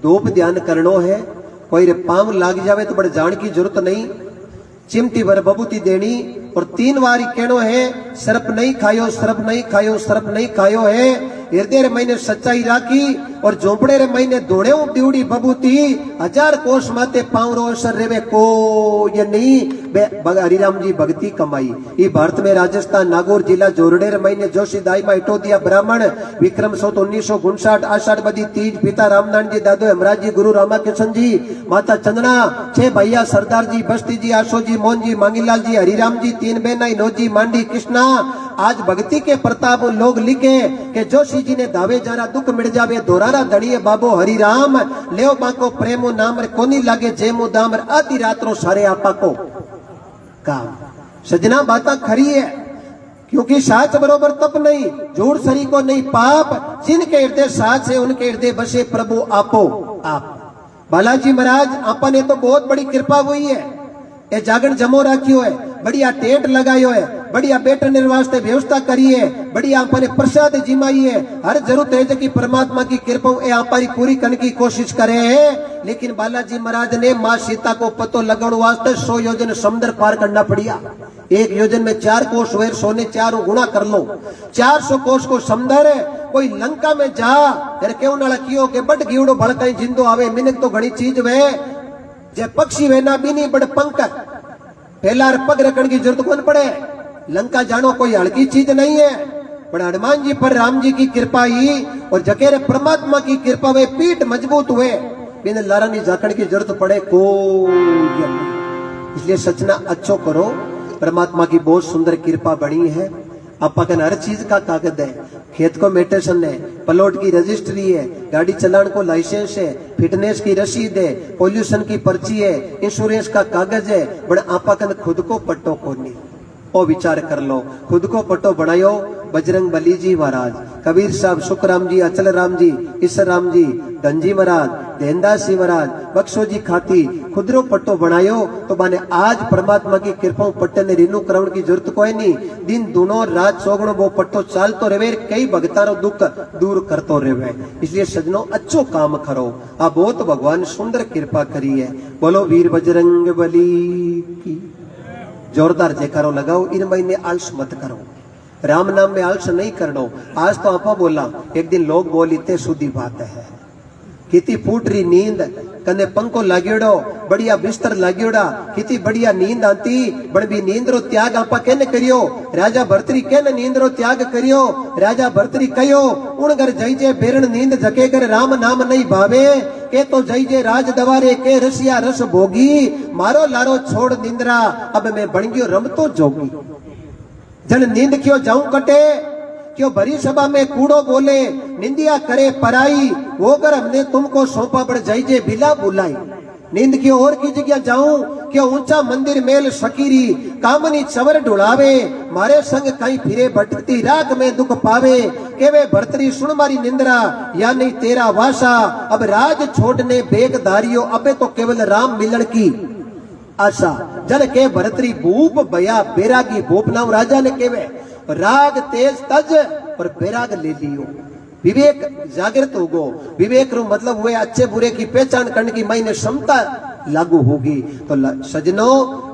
धूप ध्यान करनो है, कोई रे पांव लाग जावे तो बड़े जान की जरूरत नहीं। चिमटी भर बबूती देनी और 3 बारी कहनो है सरप नहीं खायो, सरप नहीं खायो, सरप नहीं खायो है। हृदय रे मैंने सच्चाई राखी और झोंपड़े रे मैंने दौड़े दीवड़ी बबूती, 1000 कोष माते पांव रो असर रेवे को ये नहीं। हरिराम जी भक्ति कमाई ये भारत में राजस्थान नागौर जिला जोरडे रे मैंने जोशी दाई मा इटोदिया ब्राह्मण विक्रम 1959 आषाढ़ बदी तीज पिता रामनारायण जी, दादो हेमराज जी, गुरु रामा किशन जी, माता चंदना, 6 भैया सरदार जी, बस्ती जी, आशो जी, मोहन जी, मांगीलाल जी, हरिराम जी, 3 बहना नौजी मांडी कृष्णा। आज भक्ति के प्रताप लोग लिखे कि जोशी जी ने दावे जारा दुख मिट जावे, दोरारा धड़िए बाबो हरिराम, लेओ बाको प्रेमो नाम रे कोनी लागे जेमो दाम, आधी रात रो सारे आपा को काम। सजना बाता खरी है, क्योंकि साच बरोबर तप नहीं, झूठ सरी को नहीं पाप, जिनके हृदय साच है उनके हृदय बसे प्रभु आपो आप। बालाजी महाराज आपा ने तो बहुत बड़ी कृपा हुई है, ये जागरण जमो राखियो है, बढ़िया टेंट लगायो है, बढ़िया बैठने वास्ते व्यवस्था करी है, बढ़िया आपने प्रसाद जिमाई है। हर जरूरत है कि परमात्मा की कृपा ये आपरी पूरी करने की कोशिश करे है। लेकिन बालाजी महाराज ने माँ सीता को पतो लगाने वास्ते 100 योजन समुद्र पार करना पड़िया। एक योजन में 4 कोष हुए, 100 ने 4 गुणा कर लो, 400 कोष को समुद्र। कोई लंका में जा क्यों ना कियो के बट गिवड़ो भड़काई जिंदो आवे, मिनक तो घनी चीज वे जे पक्षी वे ना बीनी बड़ पंख पहला पग रखने की जरूरत कौन पड़े। लंका जानो कोई हल्की चीज नहीं है, पर हनुमान जी पर राम जी की कृपा ही और जकेरे परमात्मा की कृपा वे पीठ मजबूत हुए, बिन लारानी जाकड़ की जरूरत पड़े को। इसलिए सचना अच्छो करो, परमात्मा की बहुत सुंदर कृपा बनी है। आपा कन हर चीज का कागज है, खेत को मेटेशन है, प्लॉट की रजिस्ट्री है, गाड़ी चलाने को लाइसेंस है, फिटनेस की रसीद है, पोल्यूशन की पर्ची है, इंश्योरेंस का कागज है, बड़ा आपा कन खुद को पट्टो को नहीं। ओ विचार कर लो, खुद को पट्टो बनायो। बजरंग बली जी महाराज, कबीर साहब, सुखराम जी, अचल राम जी, ईसर राम जी, धनजी महाराज, देनदास जी महाराज, बख्शो जी खाती खुदरो पट्टो बनायो तो माने आज परमात्मा की कृपा पट्टे ने रिन्यू करने की जरूरत कोई नहीं। दिन दोनों रात सोगणो वो पट्टो चालतो रहे, कई भगतारो दुख दूर करतो रहे। इसलिए सजनो अच्छो काम करो, आ बहुत भगवान सुंदर कृपा करी है। बोलो वीर बजरंग बली की जोरदार जयकारो लगाओ। इन महीने आलस मत करो, राम नाम में आलस नहीं करनो। आज तो आपा बोला, एक दिन लोग बोली ते सुधी बात है, कितनी फूट रही नींद, कने पंखो लाग्योड़ो, बढ़िया बिस्तर लाग्योड़ा, कितनी बढ़िया नींद आती, बड़ भी नींद रो त्याग आपा केने करियो। राजा भरतरी केने नींद रो त्याग करियो। राजा भरतरी कहो उन घर जई जे बेरण नींद जके कर राम नाम नहीं भावे, के तो जई जे राज दवारे के रसिया रस भोगी मारो लारो छोड़ निंद्रा अब मैं बन गयो रमतो जोगी। जन नींद क्यों जाऊं कटे क्यों भरी सभा में कूड़ो बोले निंदिया करे पराई वो कर हमने तुमको सौंपा बढ़ जाई जे बिला बुलाई। नींद की और की जगह जाऊं क्यों ऊंचा मंदिर मेल फकीरी कामनी चवर ढुलावे मारे संग कहीं फिरे भटकती राख में दुख पावे के वे भरतरी सुन मारी निंद्रा या नहीं तेरा वासा अब राज छोड़ने बेगधारियो अबे तो केवल राम मिलन की आशा। जन के भरतरी भूप भया बैरागी भूप नाम राजा ने केवे राग तेज तज और बैराग ले लियो विवेक जागृत होगो। विवेक रो मतलब हुए अच्छे बुरे की पहचान करने की मैंने क्षमता लागू होगी। तो सजनो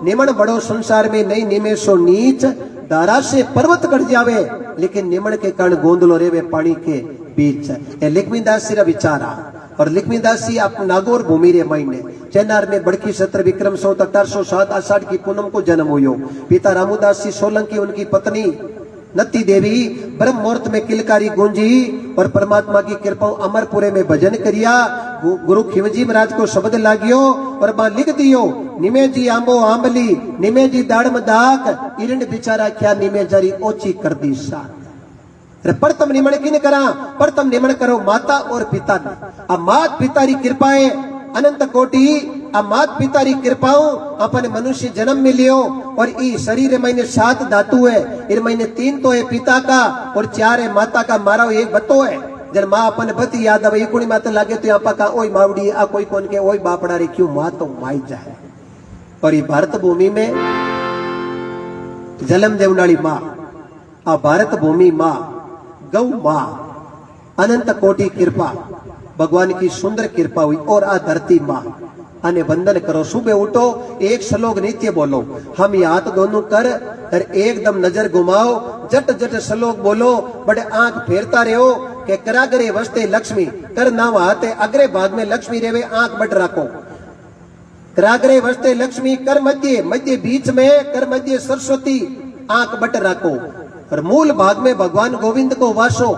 निमन बड़ो संसार में नहीं निमेशो नीच दारा से पर्वत कट जावे लेकिन निमन के कारण गोंदलो रेवे पानी के बीच। लक्ष्मीदास जी रा विचारा और लक्ष्मीदास जी आप नागौर भूमि रे मायने चेन्नार में बड़की सत्र विक्रम 1807 आषाढ़ की पूनम को जन्म हुयो। पिता रामूदास जी सोलंकी उनकी पत्नी नत्ती देवी ब्रह्म मुहूर्त में किलकारी गूंजी और परमात्मा की कृपा अमरपुरे में भजन करिया। गुरु खिमजी महाराज को शब्द लागियो और मां लिख दियो निमे जी आंबो आंबली निमे जी दाड़ मदाक इरंड बिचारा क्या निमे जरी ओची कर दी सा। प्रथम निमण किन करा प्रथम निमण करो माता और पिता ने। अब मात पिता की कृपाएं अनंत कोटि अब मात पिता की कृपाओं अपन मनुष्य जन्म मिलियो और ई शरीर महीने 7 धातु है इन महीने 3 तो है पिता का और 4 है माता का मारा एक बतो है। जन माँ अपन बती याद आवे कुणी माता लागे तो यहाँ का ओई मावड़ी आ कोई कौन के ओई बापड़ा रे क्यों माँ तो माई जाए। और ये भारत भूमि में जलम देवनाली माँ आ भारत भूमि माँ गौ माँ अनंत कोटि कृपा भगवान की सुंदर कृपा हुई और आ धरती माँ अने वंदन करो। सुबह उठो एक श्लोक नित्य बोलो हम ये हाथ दोनों कर और एकदम नजर घुमाओ जट जट श्लोक बोलो बड़े आंख फेरता रहो के करागरे वस्ते लक्ष्मी कर नाम हाथे अग्रे भाग में लक्ष्मी रेवे आंख बट रखो। करागरे वस्ते लक्ष्मी कर मध्य मध्य बीच में कर मध्य सरस्वती आंख बट रखो और मूल भाग में भगवान गोविंद को वासो।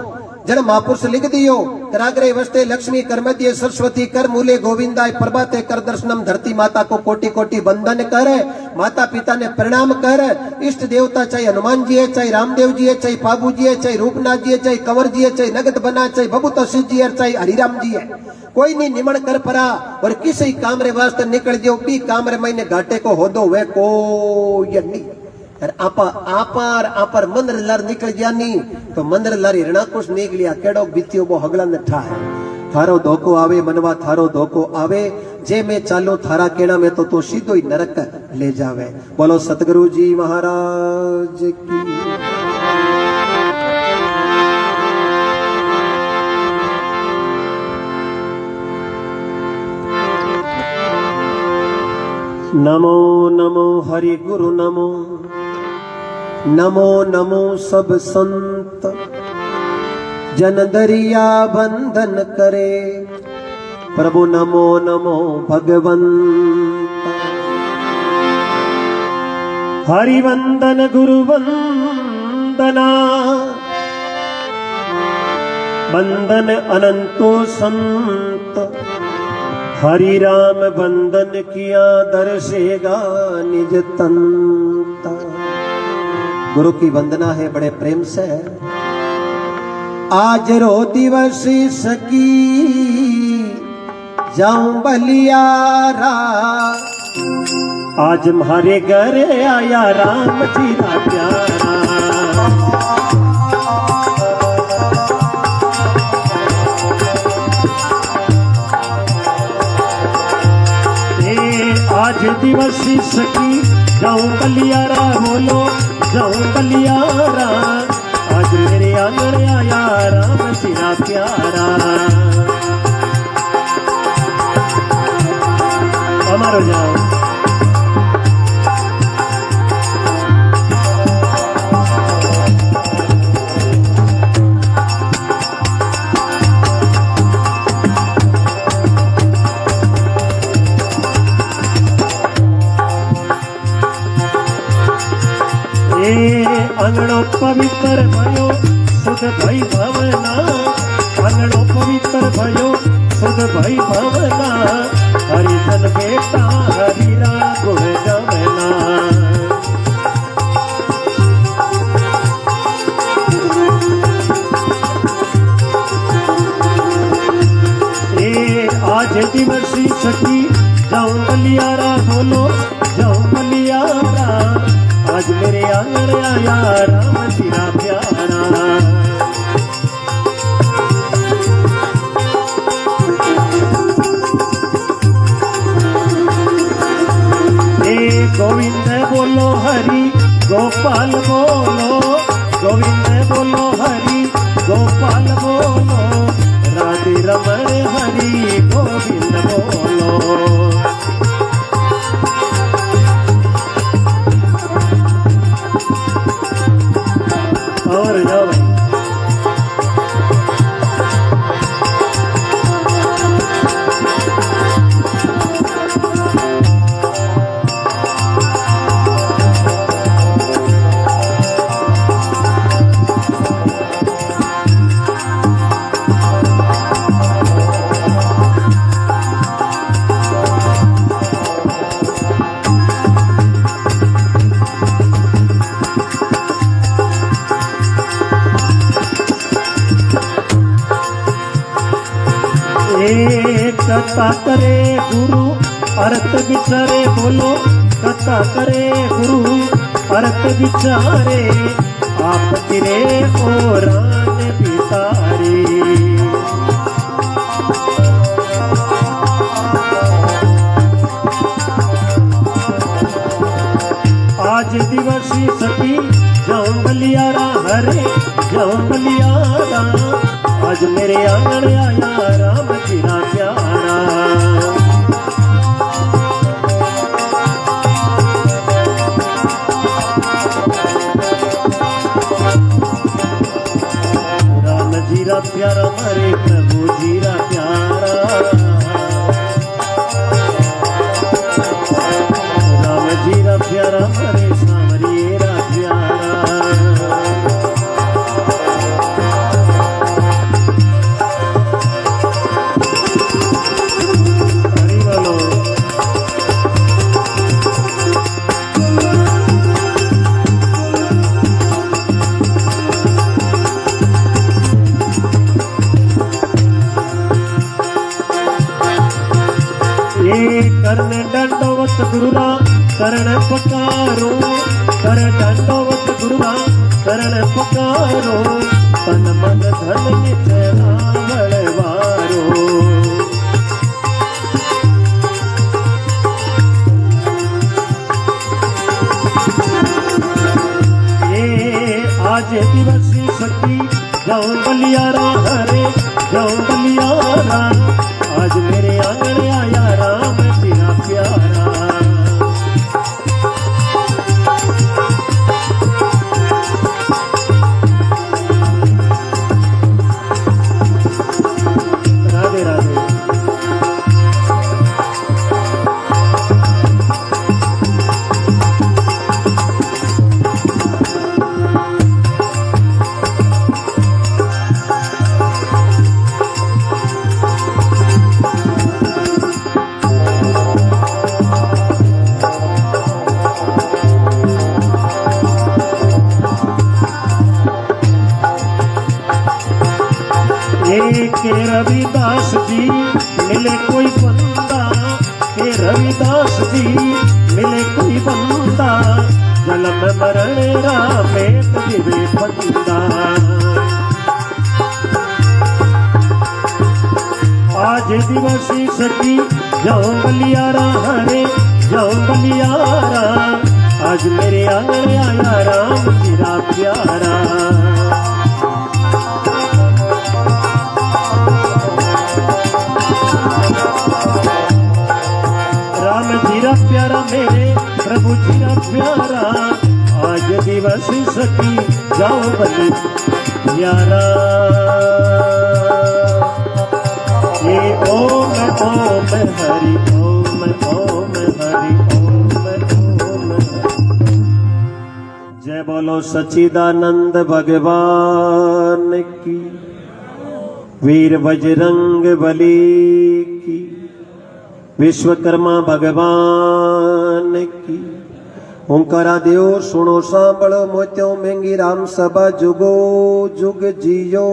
जन महापुरुष लिख दियो कराग्रे वस्ते लक्ष्मी कर मध्य सरस्वती कर मूले गोविंदाय प्रभाते कर दर्शनम। धरती माता को कोटि कोटि वंदन कर माता पिता ने प्रणाम कर। इष्ट देवता चाहे हनुमान जी है चाहे रामदेव जी है चाहे बाबू जी है चाहे रूपनाथ जी है चाहे कंवर जी है चाहे नगद बना चाहे बबूता सिंह जी है चाहे हरिराम जी है कोई नहीं निमण कर परा और किसी काम रे वास्ते निकल जाओ पी काम रे महीने घाटे को हो दो वे को नहीं आपार मंदिर लर निकल जानी तो मंदिर लर हिरणा कुछ निकलिया केड़ो बीतियो वो हगला न ठा है। थारो धोको आवे मनवा थारो धोको आवे जे में चालो थारा केड़ा में तो सीधो ही नरक ले जावे। बोलो सतगुरु जी महाराज की। नमो नमो हरि गुरु नमो नमो नमो सब संत जन दरिया बंधन करे प्रभु नमो नमो भगवंत। हरि वंदन गुरु वंदना वंदन अनंतो संत हरि राम वंदन किया दर्शेगा निज तंता। गुरु की वंदना है बड़े प्रेम से। आज रो दिवस सकी जाऊं बलियारा आज हमारे घर आया राम जी रा प्यारा। आज दिवस सकी जाऊं बलियारा बोलो जाऊं बलियारा आज मेरे आंगन आया राम सिरा प्यारा। हमारो जाओ अंगड़ो पवित्र भयो सुध भई भवना अंगड़ो पवित्र भयो सुध भई भवना, हरिजन बेटा हरिरा गुण गवना। आज दिवसी सखी जाऊं बलियारा, बोलो जाऊं बलियारा, आज मेरे आंगन आया राम तेरा प्यारा। गोविंद बोलो हरि गोपाल बोलो, गोविंद बोलो हरि गोपाल बोलो, राधे रमण हरि गोविंद बोलो। और जाओ भाई। कथा करे गुरु अर्थ विचारे, बोलो कथा करे गुरु अर्थ विचारे, आप तिरे ओरान बिसारे। आज दिवसी सखी जाऊं बलियारा, हरे जाऊं बलियारा, आज मेरे आंगन आया राम तेरा प्यारा। राम जीरा प्यारा हरे प्रभु जीरा प्यारा, राम जीरा प्यारा हरे सांवरिएरा प्यारा। करने दंडवत गुरुरा शरण पकारो, कर दंडवत गुरुरा शरण पकारो, तन मन धन निचरा बलवारो। ये आज दिवसी सखी जाऊं बलियारा, हरे जाऊं बलियारा, आज मेरे आंगन आया राम तेरा प्यारा। राधे राधे। के रविदास जी मिले कोई बंदा, के रविदास जी मिले कोई बंदा, जन्म मरण रामे दिवे बंदा। आज दिवसी सखी जाऊं बलियारा, हरे जाऊं बलियारा, आज मेरे आंगन आया राम तेरा प्यारा। राम जीरा प्यारा मेरे प्रभु जीरा प्यारा, आज दिवस सखी जाओ बलियारा। ये ओम ओम हरि ओम ओम हरि ओम। जय बोलो सच्चिदानंद भगवान की। वीर बजरंग बली की, विश्वकर्मा भगवान की। ओंकारा देव सुनो सांभळो मोत्यो मेंगी राम सभा जुगो जुग जियो।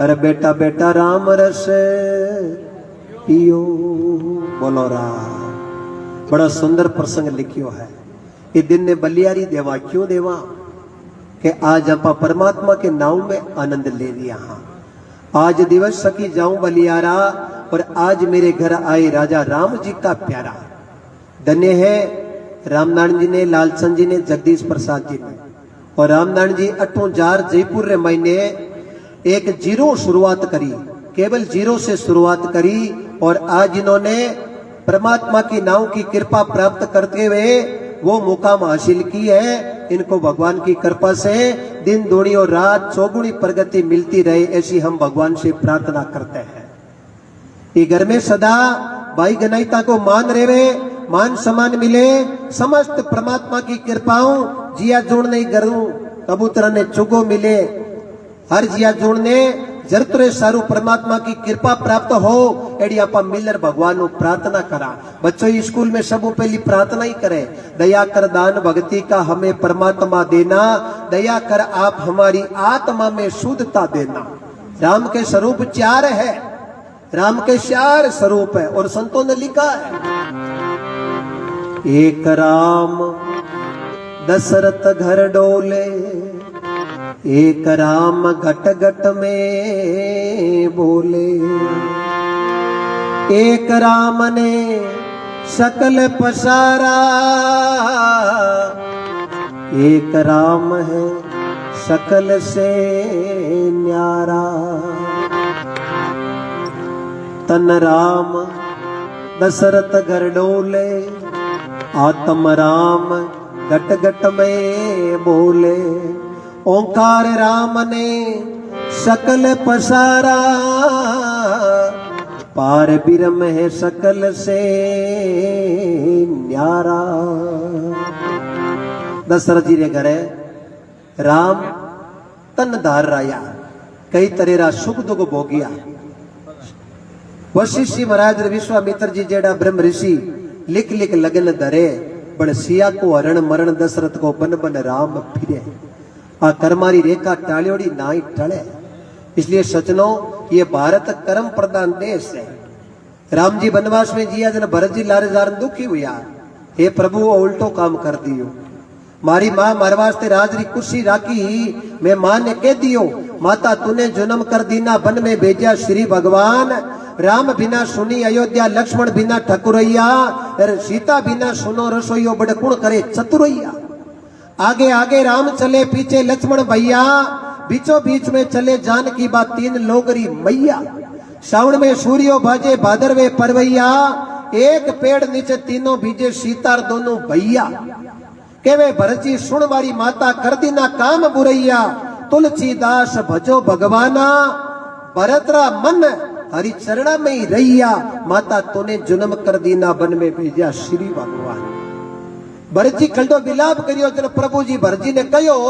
अरे बेटा बेटा राम रस पियो। बोलो राम। बड़ा सुंदर प्रसंग लिखियो है। ये दिन ने बलियारी देवा क्यों देवा कि आज आप परमात्मा के नाम में आनंद ले लिया। आज दिवस सकी जाऊं बलियारा और आज मेरे घर आए राजा राम जी का प्यारा। धन्य है रामनारायण जी ने, लालचंद जी ने, जगदीश प्रसाद जी ने। और रामनारायण जी 8 जयपुर रे महीने एक जीरो शुरुआत करी, केवल जीरो से शुरुआत करी। और आज इन्होंने परमात्मा की नाव की कृपा प्राप्त करते हुए वो मुकाम हासिल की है। इनको भगवान की कृपा से दिन दूनी और रात चौगुनी प्रगति मिलती रहे, ऐसी हम भगवान से प्रार्थना करते हैं। ये घर में सदा भाई गनाइता को मान रेवे, मान सम्मान मिले। समस्त परमात्मा की कृपाओं जिया जोड़ने करूं, कबूतर ने चुगो मिले। हर जिया जोड़ने जरतरे सारू परमात्मा की कृपा प्राप्त हो, एडी आपा मिलर भगवान को प्रार्थना करा। बच्चों स्कूल में सब पहली प्रार्थना ही करे, दया कर दान भक्ति का हमें परमात्मा देना। दया कर आप हमारी आत्मा में शुद्धता देना। राम के स्वरूप 4 है, राम के 4 स्वरूप है। और संतों ने लिखा है, एक राम दशरथ घर डोले, एक राम घट घट में बोले। एक राम ने सकल पसारा, एक राम है सकल से न्यारा। तन राम दशरथ घर डोले, आत्म राम घट घट में बोले। ओंकार राम ने सकल पसारा, पार बिरम है सकल से न्यारा। दशरथ जी रे घरे राम तन धार राया, कई तरेरा सुख दुख भोगिया। वशिष्ठ महाराज विश्वामित्र जी जेड़ा ब्रह्म ऋषि लिख लिख लगन धरे, बड़ सिया को हरण मरण दशरथ को बन बन राम फिरे। आ कर्मारी रेखा टालियोड़ी ना ही टले। इसलिए सचनो ये भारत कर्म प्रधान देश है। राम जी वनवास में जिया जन भरत जी लारे जार दुखी हुआ, हे प्रभु वो उल्टो काम कर दियो। मारी माँ मारे वास्ते राज री कुर्सी राखी, मैं माँ ने कह दियो माता तूने जन्म कर दीना बन में भेजा श्री भगवान। राम बिना सुनी अयोध्या, लक्ष्मण बिना ठकुरैया, सीता बिना सुनो रसोइयो, बड़े कुण करे चतुरैया। आगे आगे राम चले पीछे लक्ष्मण भैया, बीचों बीच में चले जानकी बा 3 लोगरी मैया। श्रावण में सूर्यो भाजे भादरवे परवैया, एक पेड़ नीचे तीनों बीजे सीतार दोनों भैया। केवे भरत जी सुन मारी माता कर दीना काम बुरैया, तुलसीदास भजो भगवाना, भरतरा मन हरि चरणा में ही रैया। माता तूने जन्म कर दीना बन में भेजा श्री भगवान। भरत जी खलडो विलाप करियो जन प्रभु जी भरत जी ने कहो,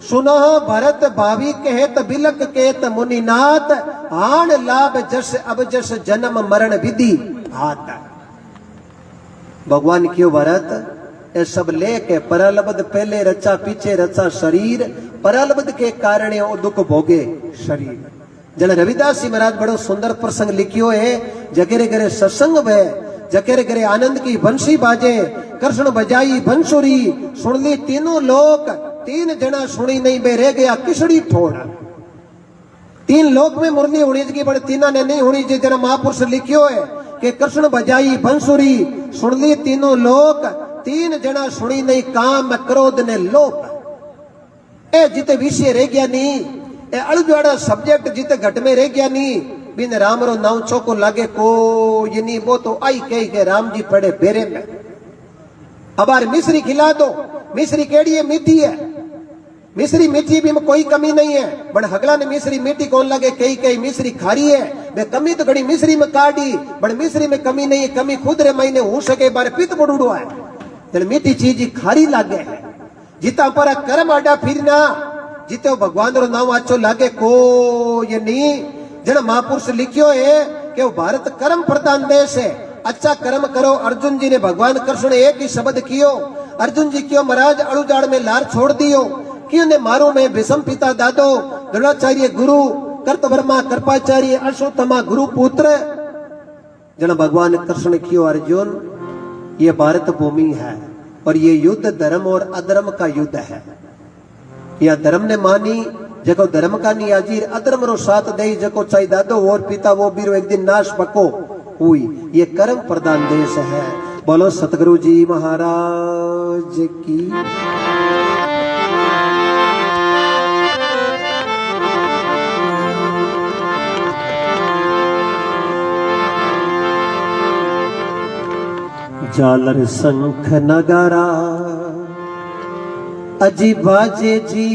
सुनो भरत भावी कहत बिलक कहत मुनिनाथ, आण लाभ जस अब जस जन्म मरण विधि हाथ। भगवान क्यों भरत ये सब लेके परलब्ध पहले रचा पीछे रचा शरीर, परलब्ध के कारण वो दुख भोगे शरीर। जन रविदास जी महाराज बड़ो सुंदर प्रसंग लिखियो है, जगेरे गरे सत्संग भय, जकेरे गरे आनंद की बंशी बाजे, कृष्ण बजाई बंसुरी, सुन ली तीनों लोक, 3 जना सुनी नहीं बे रह गया किसड़ी ठोड़। 3 लोक में मुरली होनी चाहिए, बड़े 3 ने नहीं होनी चाहिए। जना महापुरुष लिखियो है कि कृष्ण बजाई बंसुरी, सुन ली तीनों लोक, 3 जना सुनी नहीं काम क्रोध ने लोक। ए जिते विषय रह गया नहीं, ए अलगड़ा सब्जेक्ट जिते घट में रह गया नहीं, बिन राम रो नाव चौको लागे को ये नहीं, वो तो आई कही के राम जी पड़े बेरे में। अब यार मिश्री खिला दो, मिश्री केड़ी है मीठी है, मिश्री मीठी भी में कोई कमी नहीं है। बड़ हगला ने मिश्री मीठी कौन लगे, कई कई मिश्री खारी है, वे कमी तो घड़ी मिश्री में काटी, बड़ मिश्री में कमी नहीं है। कमी खुद रे महीने हो सके बारे पित बड़ूड़ो है, जन मीठी चीज खारी लागे है। जिता पर कर्म आडा फिरना, जिते भगवान रो नाम अच्छो लागे को ये नहीं। जन महापुरुष लिखियो है कि वो भारत कर्म प्रधान देश है, अच्छा कर्म करो। अर्जुन जी ने भगवान कृष्ण एक ही शब्द कियो, अर्जुन जी क्यों महाराज अड़ुजाड़ में लार छोड़ दियो, क्यों ने मारो में भीष्म पिता दादो द्रोणाचार्य गुरु कर्तवर्मा कृपाचार्य अश्वत्थामा गुरु पुत्र। जन भगवान कृष्ण क्यों अर्जुन ये भारत भूमि है और ये युद्ध धर्म और अधर्म का युद्ध है। यह धर्म ने मानी जको धर्म का नहीं आजीर, अधर्म रो साथ दे जको चाहे दादो और पिता वो बीरो एक दिन नाश पको हुई। ये कर्म प्रधान देश है। बोलो सतगुरु जी महाराज की। झालर शंख नगारा अजी बाजे जी,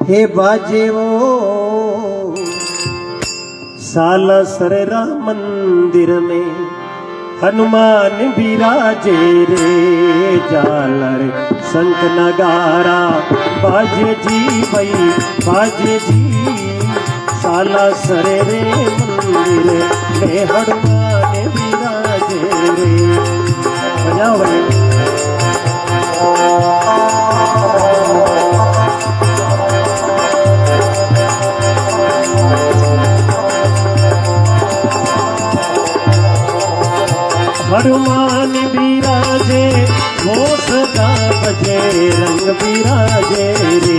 हे बाजे वो सालासर राम मंदिर में हनुमान विराजे रे। झालर शंख नगारा बाजे जी भाई बाजे जी, सालासर रे मंदिर में हनुमान विराजे रे। बजाओ भाई। हनुमान विराजे वो सदा बजे रंग विराजे रे।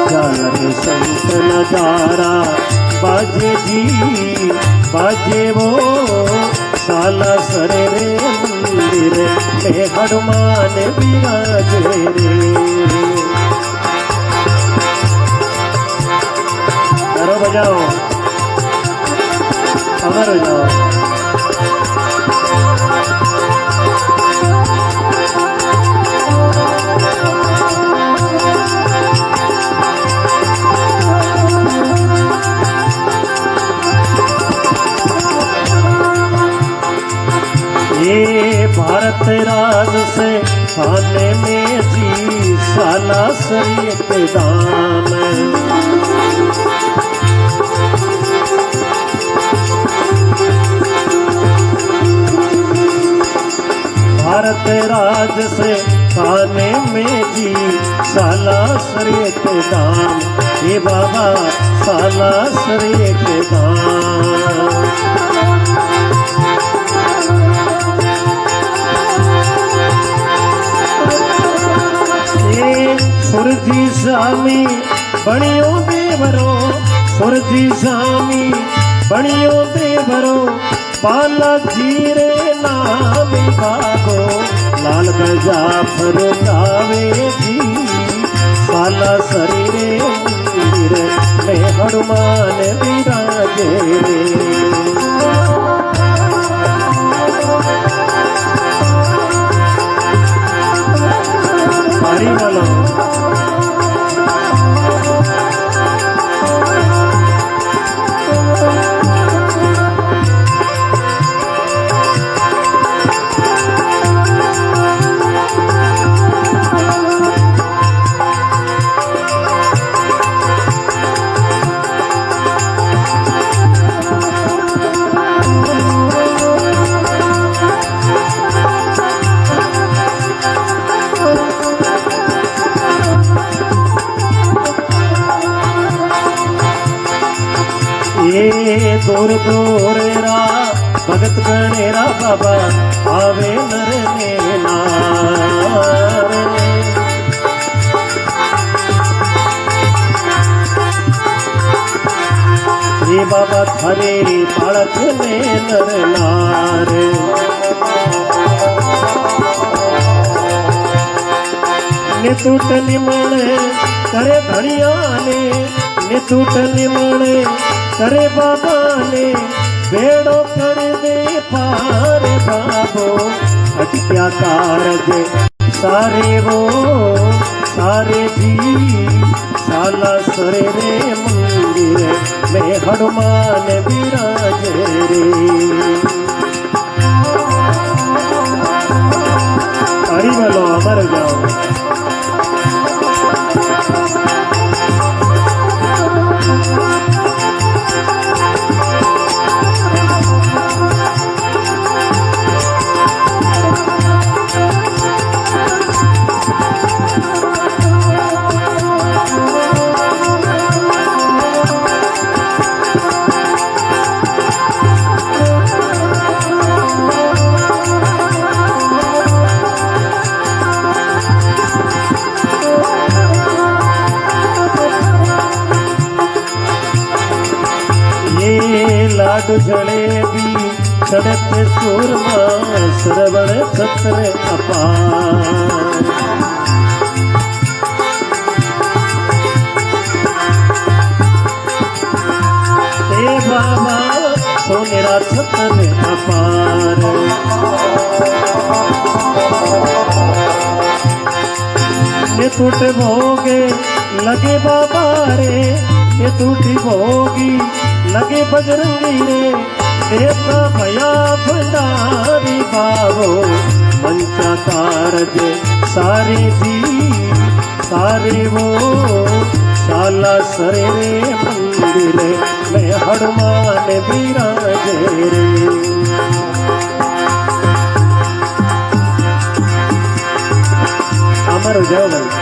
झालर शंख नगारा बाजे जी बाजे वो सालासर रे मंदिर में हनुमान विराजे रे। बजाओ अमर हो जाओ। ये भारत राज से खाने में जी सालासर के दाम। भारत राज से खाने में जी सालासर के दाम। हे बाबा सालासर के दाम। सुरजी स्वामी बणियो देवरो, सुरजी स्वामी बणियो देवरो, बालाजी रे नाम बाबो लाल जाफर गावे जी। सालासर रे मंदिर में हनुमान विराजे रे। हरि बोलो। ये दूर दूर रा भगत गणेरा बाबा आवे नर में नार। ये बाबा थारे पालक में नर नार। नितुट निमण करे धनिया ने, नितुट निमण करे बाबा ने, बेड़ो कर दे पार बाबो। अटक्या कारज सारे वो सारे जी, सालासर रे मंदिर में हनुमान विराजे रे। लाडू जलेबी सड़क चूरमा श्रवण छत्र अपार। हे बाबा सोनेरा छत्र अपार। ये टूटे भोगे लगे बाबा रे, ये टूटी भोगी लगे बजरंगी रे, देवता भया भंडारी बाबो मंचा कारज सारे जी सारे वो शाला सरे रे मंदिर में हनुमान विराजे रे। अमर हो जाओ भाई।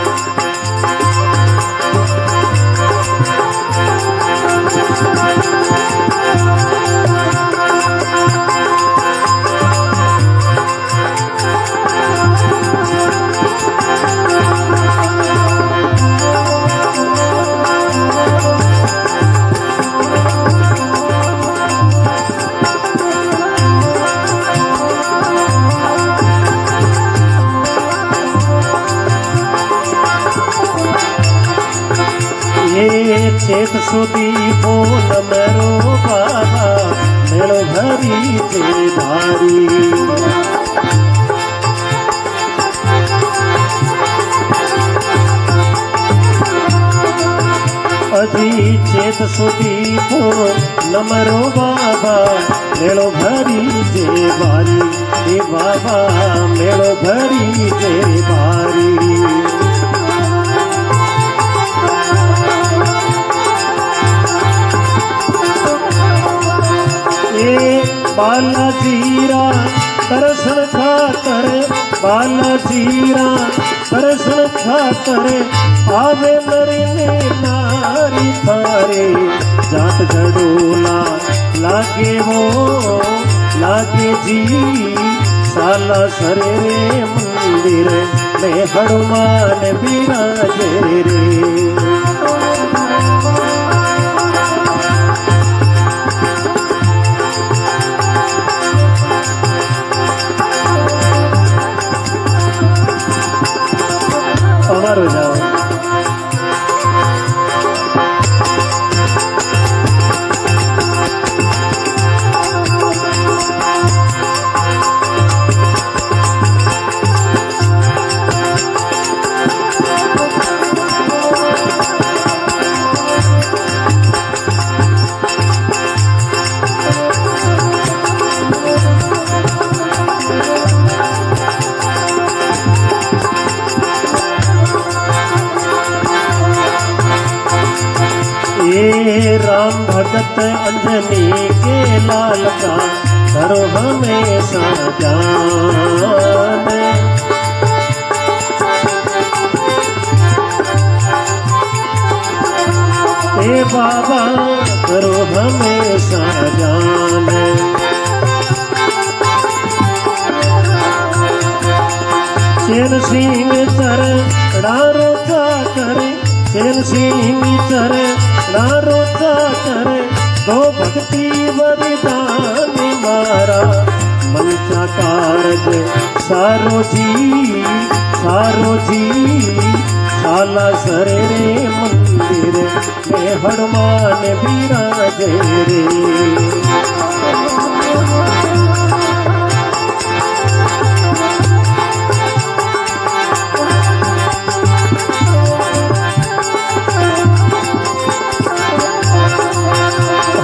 चेत सुदी बोल मेरो बाबा मेलो भरी जे भारी। अजी चेत सुदी बोल मेरो बाबा मेलो भरी जे भारी, हे बाबा मेलो भरी जे भारी। बालाजीरा दर्शन खातर, बालाजीरा दर्शन खातर आवे मरने नारी थारे। जात जड़ोला लागे वो लागे जी साला सरे रे मंदिर में हनुमान विराजे रे। अमर हो जाओ। राम भगत अंजनी के लाल का करो हमेशा जान। हे बाबा करो हमेशा जान। शेर सिंह चरणा रोका करे, शेर सिंह चरणा रोका करे, दो भक्ति वरदान मारा मंचा कारज सारो जी सारो जी। साला सरे रे मंदिर में हनुमान विराजे रे।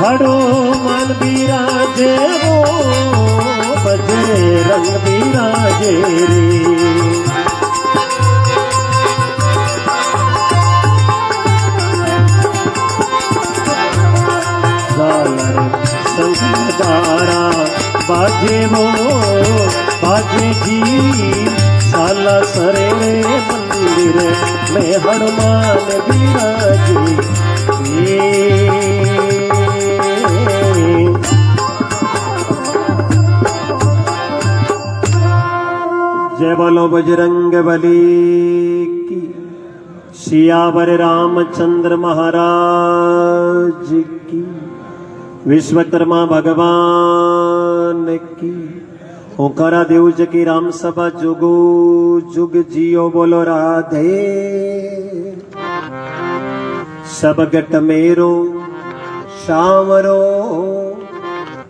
हनुमान विराजे वो बजरंग विराजे रे। संगदारा बाजे वो बाजे जी साला सरे रे मंदिर में हनुमान विराजे। जय बोलो बजरंग बली की। सियावर रामचंद्र महाराज की। विश्वकर्मा भगवान की। ओंकारा देव जी की राम सभा जुगो जुग जियो बोलो राधे। सब गट मेरो शामरो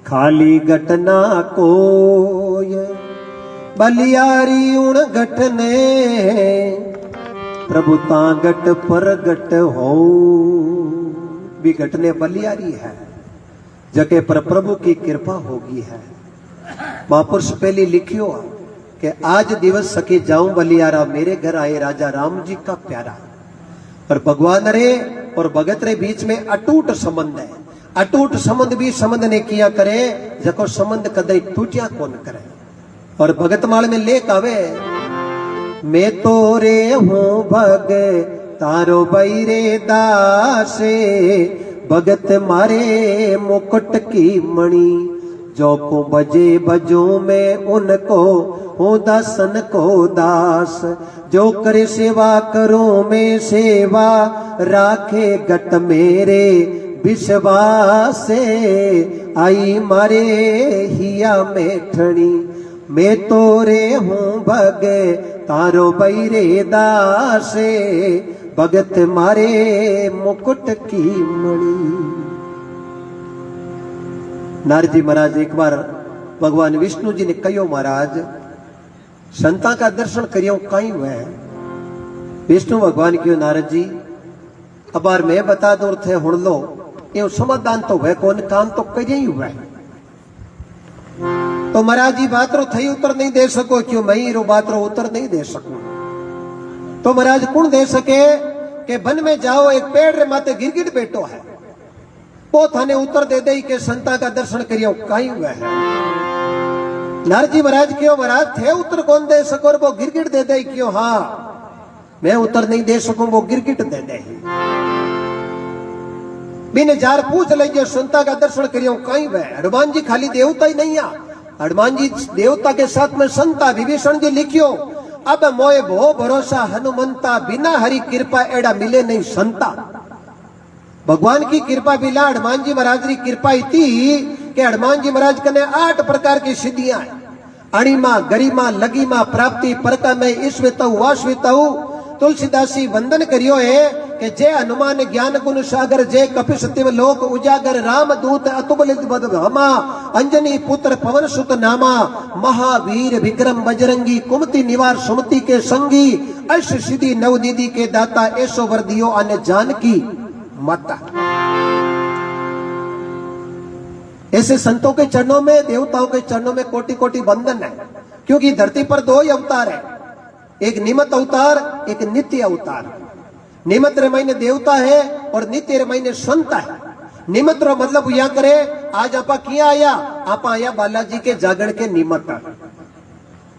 खाली गटना कोय। बलियारी उण गटने प्रभु ता गट पर गट हो। भी गटने बलियारी है जके पर प्रभु की कृपा होगी है। महापुरुष पहले लिखियो कि आज दिवस सके जाऊं बलियारा, मेरे घर आए राजा राम जी का प्यारा। और भगवान रे और भगत रे बीच में अटूट संबंध है। अटूट संबंध भी संबंध ने किया करे जको संबंध कदई टूटिया कौन करे। और भगत माल में लेख आवे, मैं तो रे हूं भग तारो बैरे दासे। भगत मारे मुकुट की मणि, जो को बजे बजो में उनको हो दासन को दास। जो करे सेवा करो में सेवा, राखे गट मेरे विश्वास से। आई मारे हिया में ठणी, मैं तो रे हूं भग तारो बैरे दासे। भगत मारे मुकुट की मणि। नारद जी महाराज एक बार भगवान विष्णु जी ने कहो, महाराज संता का दर्शन करियो कहीं हुआ है। विष्णु भगवान क्यों, नारद जी अब बार मैं बता दो थे हुण लो, ये समाधान तो वह कौन काम तो करिए ही हुआ है। तो महाराज जी बात रो थई उत्तर नहीं दे सको, क्यों मैं रो बात रो उत्तर नहीं दे सकूं। तो महाराज कौन दे सके कि वन में जाओ, एक पेड़ रे माते गिरगिट बैठो है, वो थाने उत्तर दे दे कि संता का दर्शन करियो कहीं हुआ है। नारद जी महाराज क्यों, महाराज थे उत्तर कौन दे सको, वो गिरगिट दे दे क्यों। हाँ मैं उत्तर नहीं दे सकूं, वो गिरगिट दे दे। बिन जार पूछ लीजिए संता का दर्शन करियो कहीं हुआ है। हनुमान जी खाली देवता ही नहीं आ, हनुमान जी देवता के साथ में संता। विभीषण जी लिखियो, अब मोए भो भरोसा हनुमंता, बिना हरि कृपा एड़ा मिले नहीं संता। भगवान की कृपा बिना हनुमान जी महाराज की कृपा इतनी कि हनुमान जी महाराज कने 8 प्रकार की सिद्धियां है। अणिमा गरिमा लगिमा प्राप्ति परका में ईश्वितऊ वाश्वितऊ। तुलसीदासी वंदन करियो है कि जय हनुमान ज्ञान गुण सागर, जय कपिसतिव लोक उजागर। राम दूत अतुलित बदमा, अंजनी पुत्र पवन सुत नामा। महावीर विक्रम बजरंगी, कुमति निवार सुमति के संगी। अष्ट सिद्धि नवनिधि के दाता, ऐसो वर दियो अन जानकी माता। ऐसे संतों के चरणों में, देवताओं के चरणों में कोटि कोटि वंदन है। क्योंकि धरती पर 2 ही अवतार है, एक निमित्त अवतार, एक नित्य अवतार। निमित्त रे महीने देवता है और नित्य रे महीने संत है। निमित्त रो मतलब या करे, आज आपा किया आया, आपा आया बालाजी के जागरण के निमित्त।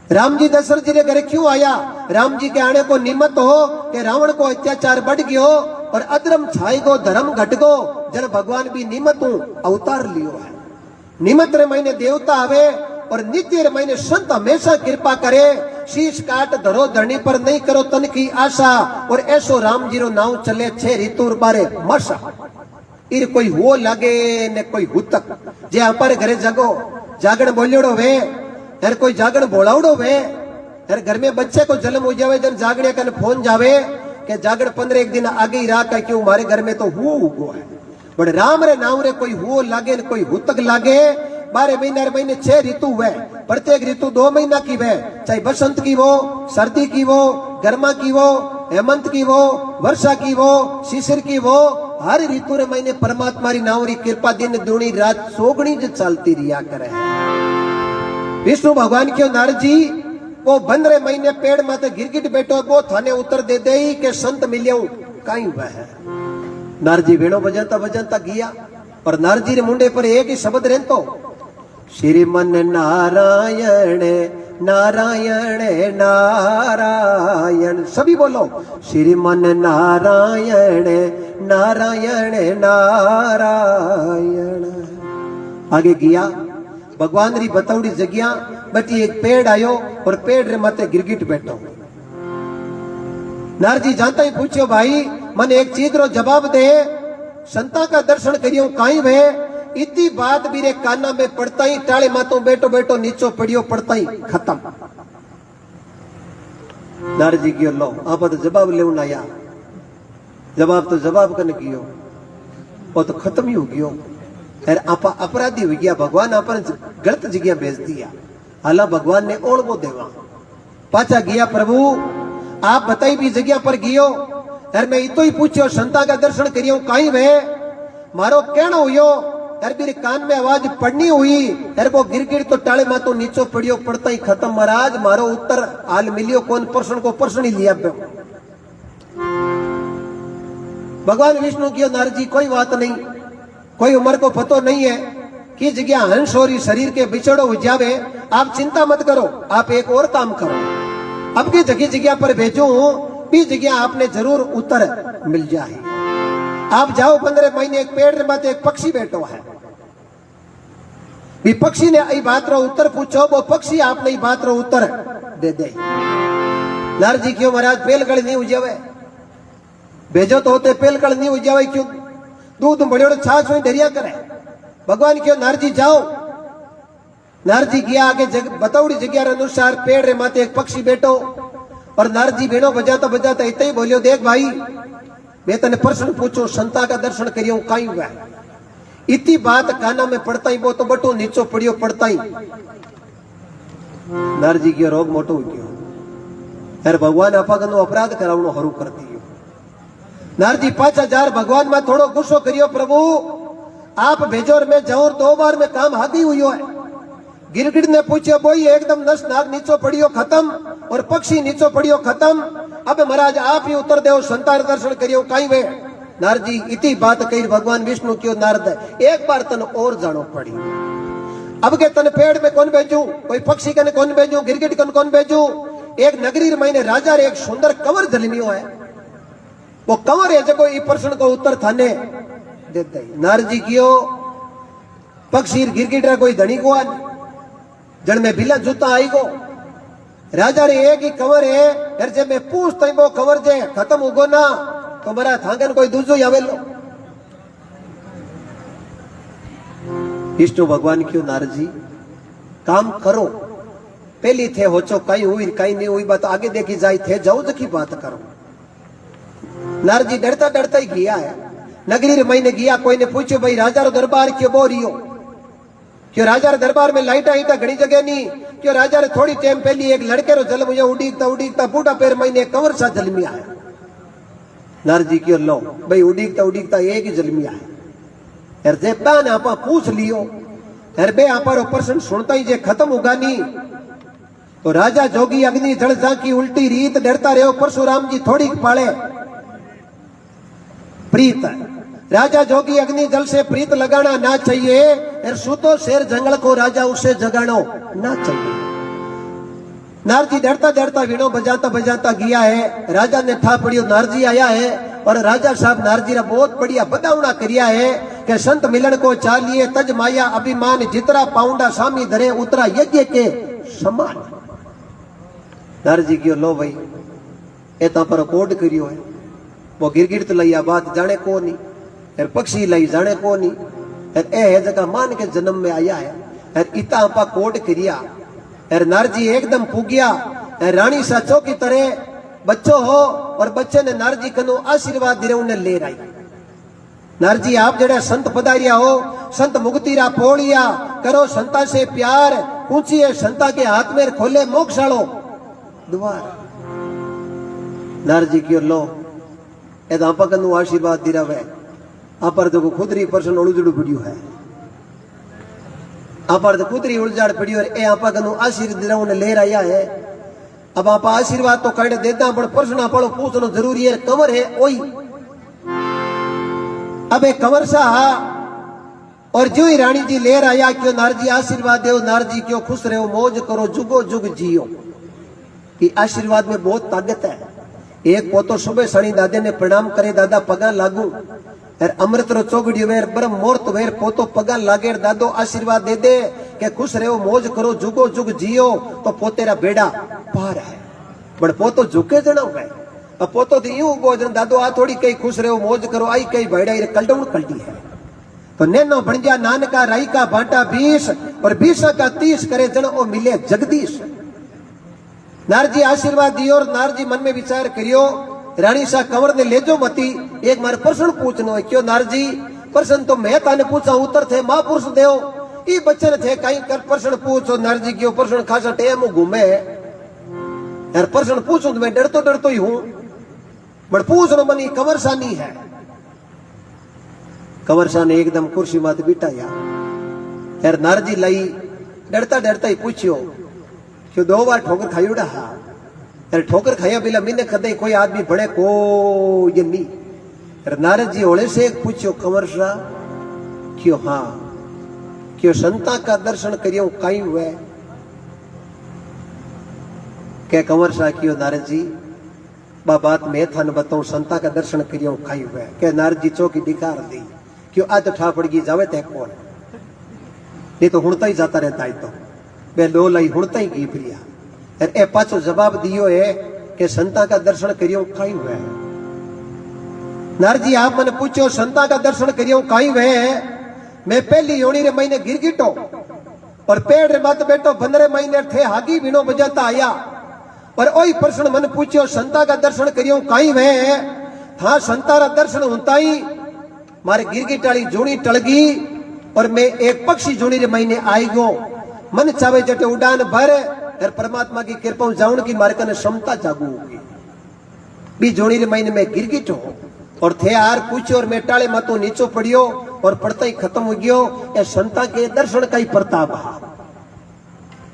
राम जी दशरथ जी के घरे क्यों आया, राम जी के आने को निमित्त हो कि रावण को अत्याचार बढ़ गयो और अधर्म छाई गो, धर्म घट गो। जन भगवान भी निमित्त अवतार लियो है। निमित्त रे महीने देवता आवे और नित्य रे महीने संत हमेशा कृपा करे। शीश काट धरो धरणी पर, नहीं करो तन की आशा। और ऐसो राम जी रो नाव चले 6 ऋतु बारे मसा। इर कोई हो लागे ने कोई हुतक। जे हमारे घरे जगो जागरण बोलियोड़ो वे, हर कोई जागरण बोलावड़ो वे। हर घर में बच्चे को जन्म हो जावे, जन जागणे कन फोन जावे कि जागरण 15 दिन आगे ही रहा का, क्यों हमारे घर में तो हुओ उगो है। बड़े राम रे नाम रे कोई हुओ लागे न कोई हुतक लागे। 12 महीने 6 ऋतु हुए, प्रत्येक ऋतु 2 महीना की वे, चाहे बसंत की वो, सर्दी की वो, गर्मा की वो, हेमंत की वो, वर्षा की वो, शिशिर की वो। हर ऋतु रे महीने परमात्मा री नाम री कृपा दिन दूनी रात सोगणी जो चलती रिया करे। विष्णु भगवान क्यों, नारद जी वो 15 महीने पेड़ माते गिरगिट बैठो, वो थाने उत्तर दे दे के संत मिलियो कहीं हुआ है। नारद जी वेणो बजाता बजाता गया और नारद जी रे मुंडे पर एक ही शब्द रहतो, श्रीमन नारायण नारायण नारायण। सभी बोलो, श्रीमन नारायण नारायण नारायण। आगे गया, भगवान री बतावड़ी जगह बटी एक पेड़ आयो और पेड़ रे माते गिरगिट बैठो। नारद जी जानता ही पूछो, भाई मन एक चीज रो जवाब दे, संता का दर्शन करियो काई वे इतनी बात मेरे काना में पड़ता ही टाले मातो बेटो बेटो नीचो पड़ियो पड़ता ही खत्म। नारद जी की लो आप तो जवाब ले आया, जवाब तो जवाब कन कियो वो तो खत्म ही हो गयो। अरे आप अपराधी हो गया, भगवान आप गलत जगह भेज दिया। हालां भगवान ने ओढ़ देवा पाचा गया प्रभु आप बताई भी जगह पर गियो। अरे मैं इतो ही पूछो संता का दर्शन करियो कहीं वे मारो कहना हुयो। अरे मेरे कान में आवाज पड़नी हुई, अरे वो गिर गिर तो टाले मा तो नीचो पड़ियो पड़ता ही खत्म। महाराज मारो उत्तर हाल मिलियो कौन प्रश्न को प्रश्न ही लिया। भगवान विष्णु की नारद जी कोई बात नहीं, कोई उम्र को पतो नहीं है कि जगह हंस और शरीर के बिछड़ो हो जावे, आप चिंता मत करो। आप एक और काम करो, अब की जगह जगह पर भेजू भी जगह आपने जरूर उत्तर मिल जाए। आप जाओ 15 महीने एक पेड़ में एक पक्षी बैठो है, भी पक्षी ने ई बात रो उत्तर पूछो, वो पक्षी आपने ई बात रो उत्तर दे दे। नारद जी क्यों महाराज पेलगढ़ नहीं उजावे, भेजो तो होते पेलगढ़ नहीं उजावे क्यों, दूध बड़े छाछ हुई डरिया करे। भगवान क्यों नारद जी जाओ। नारद जी गया आगे बताउड़ी जगह अनुसार पेड़ रे माथे एक पक्षी बैठो और नारद जी बेनो बजाता बजाता इतना ही बोलियो देख भाई मैं तने प्रश्न पूछो संता का दर्शन करियो कहीं हुआ। इतनी बात काना में पड़ता ही वो तो बटो नीचो पड़ियो पड़ता ही। नारद जी की रोग मोटो हो गयो, अरे भगवान आपा गनो अपराध करावनो हरू कर दियो। नारद जी 5000 भगवान में थोड़ो गुस्सो करियो प्रभु आप भेजो और मैं जाऊं 2 बार में काम हाथी हुई है। गिरगिट ने पूछे बोई एकदम नस नाग नीचो पड़ियो खत्म और पक्षी नीचो पड़ियो खत्म। अब महाराज आप ही उत्तर देव संतान दर्शन करियो कहीं वे। नारद जी इतनी बात कही भगवान विष्णु क्यों नारद एक बार तन और जानो पड़ी। अब के तन पेड़ में कौन भेजू, कोई पक्षी कन कौन भेजू, गिरगिट कन कौन भेजू। एक नगरी महीने राजा रे एक सुंदर कंवर जलमियो है, वो कंवर है जो ई प्रश्न को उत्तर थाने दे दे। नारद जी कियो पक्षी गिरगिट रा कोई धनी को जन में बिला जूता आई गो। राजा रे एक ही कंवर है, फिर जब मैं पूछता ही वो कंवर जे खत्म हो ना तो मरा थांगन कोई दूसरो आवे लो। विष्णु भगवान क्यों नारद जी काम करो, पहली थे हो चो कहीं हुई कहीं नहीं हुई बात आगे देखी जाए थे जाओ की बात करो। नारद जी डरता डरता ही गया है नगरी रे महीने गया। कोई ने पूछो भाई राजा रो दरबार क्यों बो रियो, क्यों राजा रे दरबार में लाइटा ईटा घनी जगह नहीं, क्यों राजा रे थोड़ी टाइम पहली एक लड़के रो जन्म हुआ उड़ीकता उड़ीकता बूढ़ा पैर महीने कंवर सा जन्मिया है। नारद जी क्यों लो भाई उड़ीकता उड़ीकता एक ही जन्मिया है। यार जेबा ने आपा पूछ लियो, यार बे आपा रो प्रश्न सुनता ही जे खत्म होगा नहीं तो राजा जोगी अग्नि जल जा की उल्टी रीत डरता रहो। परशुराम जी थोड़ी पाले प्रीत, राजा जोगी अग्नि जल से प्रीत लगाना ना चाहिए, और सूतो शेर जंगल को राजा उसे जगानो ना चाहिए। नारद जी डरता डरता वीणो बजाता बजाता गया है। राजा ने था पड़ियो नारद जी आया है और राजा साहब नारद जी ने बहुत बढ़िया बदावना करिया है कि संत मिलन को चालिए तज माया अभिमान जितरा पाउंडा सामी धरे उतरा यज्ञ के समान। नारद जी की लो भाई एता पर कोड करियो है, वो गिरगिट लैया बात जाने को नहीं, और पक्षी लाई जाने को नहीं, और ए जगह मान के जन्म में आया है, और इता आपा कोड करिया। और नारद जी एकदम पुगिया रानी साचो की तरह बच्चो हो और बच्चे ने नारद जी कनो आशीर्वाद दिरे उन्हें ले रही। नारद जी आप जड़ा संत पधारिया हो, संत मुक्तिरा पोड़िया करो संता से प्यार, पूछिए संता के हाथ में खोले मोक्षालो द्वार। नारद जी की लो ए आपा कनु आशीर्वाद दिरा वे आप जो खुदरी पर्सन उलझड़ू पड़ियो है, आप तो खुदरी उलझाड़ पड़ियो ए आपा कनु आशीर्वाद ले रहा है। अब आप आशीर्वाद तो कहने देता पर प्रश्न आप पूछना जरूरी है। कंवर है ओई, अब एक कंवर सा और जो ही रानी जी ले आया क्यों नारद जी आशीर्वाद दो, नारद जी क्यों खुश रहो मौज करो जुगो जुग जियो। ये आशीर्वाद में बहुत ताकत है। एक पोतो सुबह सनी दादे ने प्रणाम करे दादा पगा लागू, और अमृत रो चौगड़ी वेर ब्रह्म मुहूर्त वेर पोतो पगा लागे दादो आशीर्वाद दे दे के खुश रहो मौज करो जुगो जुग जियो। तो पोतेरा बेड़ा पार है बड़ पोतो झुके जनो गए। अब पोतो थी यूं गो दादो आ थोड़ी कई खुश रहो मौज करो आई कई बैड़ा कलडौन कल्टी है। तो नैनो बन गया नानका राई का बांटा 20 और 20 का 30 करे जन ओ मिले जगदीश। नारजी आशीर्वाद दियो और नारजी मन में विचार करियो रानी सा कंवर ने ले जो मती एक मारे प्रश्न पूछनो है। क्यों नारजी प्रश्न तो मैं ताने पूछा उत्तर थे महापुरुष देव ई बच्चन थे कहीं कर प्रश्न पूछो। नारजी क्यों प्रश्न खासा टेम घूमे यार प्रश्न पूछूं तो मैं डरतो ही हूं बट पूछनो मनी कंवर सा नहीं है। कंवर सा ने एकदम कुर्सी माते बिठाया यार नारजी लाई डरता ही पूछियो क्यों 2 बार ठोकर खायूड़ा हा यार ठोकर खाया बिला मैंने कदे कोई आदमी बड़े को ये नहीं यार नारद जी होले से एक पूछियो कंवर सा क्यों हाँ क्यों संता का दर्शन करियो कहीं हुए क्या कंवर सा क्यों नारद जी बात मैं थाने बताऊं संता का दर्शन करियो कहीं हुए क्या नारद जी चौकी डिकार दी क्यों आज तो ठा पड़ गई जावे तय कौन नहीं तो हुड़ता ही जाता रहता है तो वे लो लाई हुड़ता ही की प्रिया ए पाछो जवाब दियो है कि संता का दर्शन करियो कहीं हुए नारद जी आप मैंने पूछो संता का दर्शन करियो कहीं हुए मैं पहली योनी रे महीने गिरगिटो और पेड़ रे मत बैठो 15 महीने थे हागी बीनो बजाता आया और वही प्रश्न मन पूछो संता का दर्शन करियो कहीं वे था संता रा दर्शन होता ही मारे गिरगिटाली जोड़ी टलगी और मैं एक पक्षी जोड़ी रे महीने आई गो मन चावे जटे उड़ान भर और परमात्मा की कृपा जाऊन की मारे कने क्षमता जागू होगी बी जोड़ी रे महीने में गिरगिट हो और थे यार पूछो और मैं टाले मतों नीचो पड़ियो और पड़ता ही खत्म हो गयो ए संता के दर्शन का ही प्रताप हा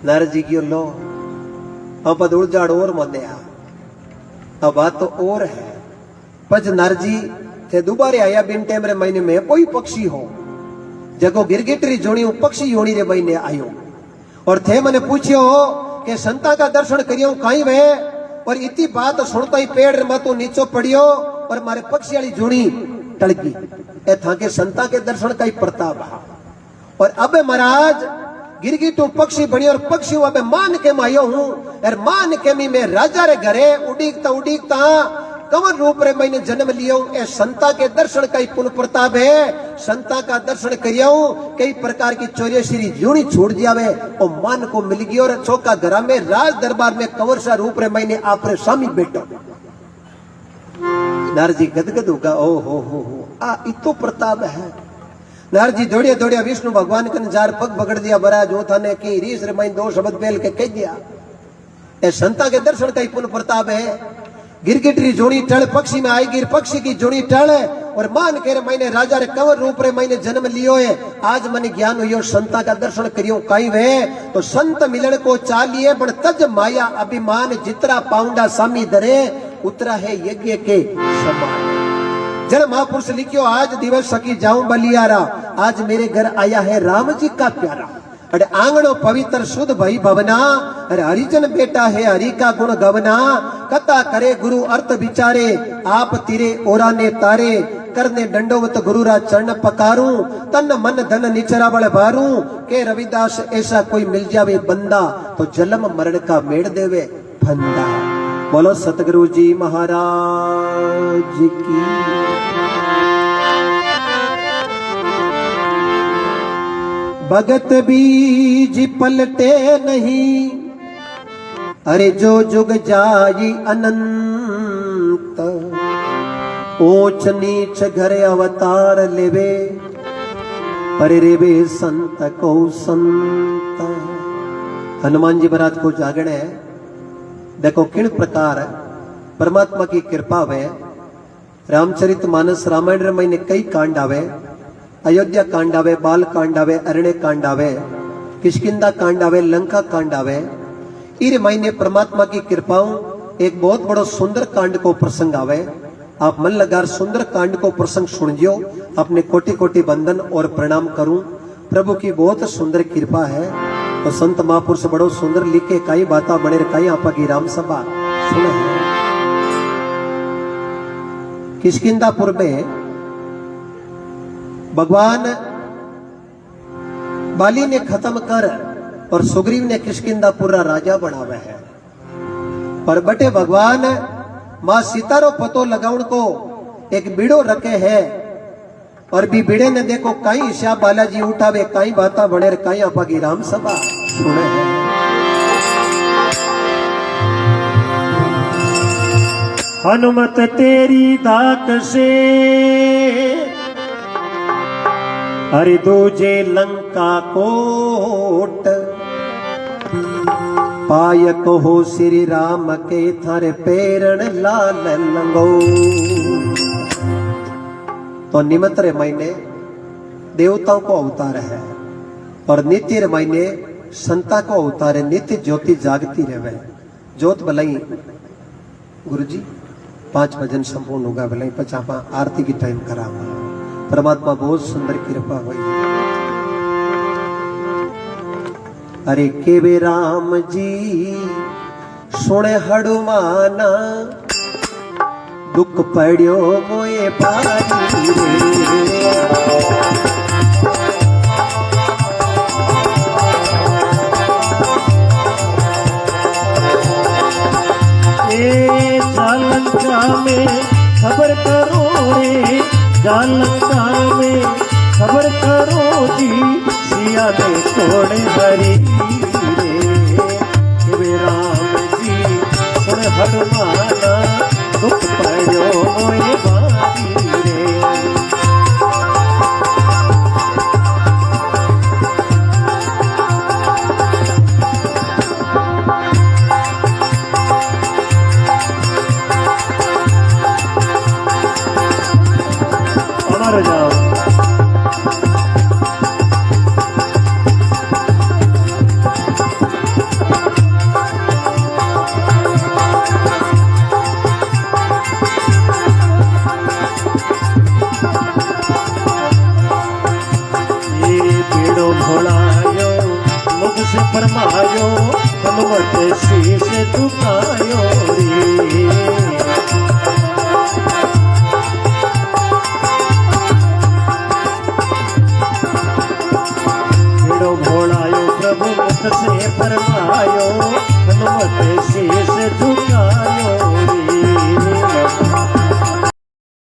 नारद जी की लो अब उड़जाड़ और मध्या अब बात तो और है पज नारद जी थे दोबारे आया बिन टेम रे महीने में कोई पक्षी हो जगो गिरगिटरी जोड़ी पक्षी योनी रे महीने आयो और थे मैंने पूछियो कि संता का दर्शन करियो कहीं वे और इतनी बात सुनता ही पेड़ मतों नीचो पड़ियो और मारे पक्षी वाली जोड़ी टलगी ए था के संता के दर्शन का ही प्रताप हा और अब महाराज गिरगिटू पक्षी बनी और पक्षी अब मान के मायो हूं और मान के मी में राजा रे घरे उड़ीकता कंवर रूप रे मैंने जन्म लियो ए संता के दर्शन का ही पुण्य प्रताप है। संता का दर्शन करियो कई प्रकार की 84 जूनी छूट जावे और मान को मिल गई और चौका घरा में राज दरबार में कंवर सा रूप रे मैंने आपरे स्वामी बैठो नारद जी गदगद होगा ओ हो आ इतो प्रताप है। नारद जी दौड़िया विष्णु भगवान कन जार पग पकड़ दिया बरा जो थाने की रीस रे मैं 2 शब्द पेल के कह दिया ए संता के दर्शन का ही पुण्य प्रताप है। गिरगिटरी जोड़ी टल पक्षी में आई गिर पक्षी की जोड़ी टल और मान के मैंने राजा रे कंवर रूप रे मैंने जन्म लियो है आज मन ज्ञान हुई संता का दर्शन करियो कहीं वे तो संत मिलन को चालिए बड़ तज माया अभिमान जितरा पाउंडा सामी दरे उतरा है यज्ञ के समान। जन महापुरुष लिखियो आज दिवस सकी जाऊं बलियारा आज मेरे घर आया है राम जी का प्यारा अरे आंगणो पवित्र शुद्ध भई भवना अरे हरिजन बेटा है हरि का गुण गवना कथा करे गुरु अर्थ विचारे आप तिरे ओरा ने तारे करने दंडोवत गुरु रा चरण पकारूं तन मन धन निचरा बल भारूं के रविदास ऐसा कोई मिल जावे बंदा तो जन्म मरण का मेड़ देवे फंदा। बोलो सतगुरु जी महाराज की। भगत बीज पलटे नहीं अरे जो जुग जाई अनंत ऊंच नीच घर अवतार लेवे पर रेवे संत को संत। हनुमान जी महाराज को जागरण है देखो किन प्रकार परमात्मा की कृपा वे रामचरित मानस रामायण रे महीने कई कांड आवे अयोध्या कांड आवे बाल कांड आवे अरण्य कांड आवे किष्किंधा कांड आवे लंका कांड आवे इरे महीने परमात्मा की कृपाओं एक बहुत बड़ो सुंदर कांड को प्रसंग आवे आप मन लगार सुंदर कांड को प्रसंग सुनियो अपने कोटि कोटि बंदन और प्रणाम करूं प्रभु की बहुत सुंदर कृपा है। तो संत महापुरुष बड़ो सुंदर लिखे कई बाता बने कई आपा की राम सभा सुने है। किष्किंधापुर में भगवान बाली ने खत्म कर और सुग्रीव ने किष्किंधापुर राजा बनावे है पर बटे भगवान मां सीता रो पतो लगाउन को एक बीड़ो रखे है और भी भिड़े ने देखो कई श्याम बालाजी उठावे कई बाता बने कई आपा की राम सभा सुने है। हनुमत तेरी दात से हरि दूजे लंका कोट, पायक हो श्री राम के थारे पेरण लाल लंगो। तो निमित्त महीने देवताओं को अवतार है और नित्य महीने संता को अवतार है। नित्य ज्योति जागती रहे ज्योत भलाई। गुरु जी 5 भजन संपूर्ण होगा भलाई पचापा आरती की टाइम करा। परमात्मा बहुत सुंदर कृपा हुई। अरे केवे राम जी सुने हनुमाना, दुख पड़ियो मोए पारी रे। जालंका में खबर करो रे, जालंका में खबर करो जी, सिया ने छोड़े हरी रे। राम जी सुन हनुमाना, दुख पड़ो मोए बारी रे। अमर जाओ भोलायो मुख से फरमायो, हनुमत शीश झुकायो रे। भोलायो प्रभु मुख से फरमायो,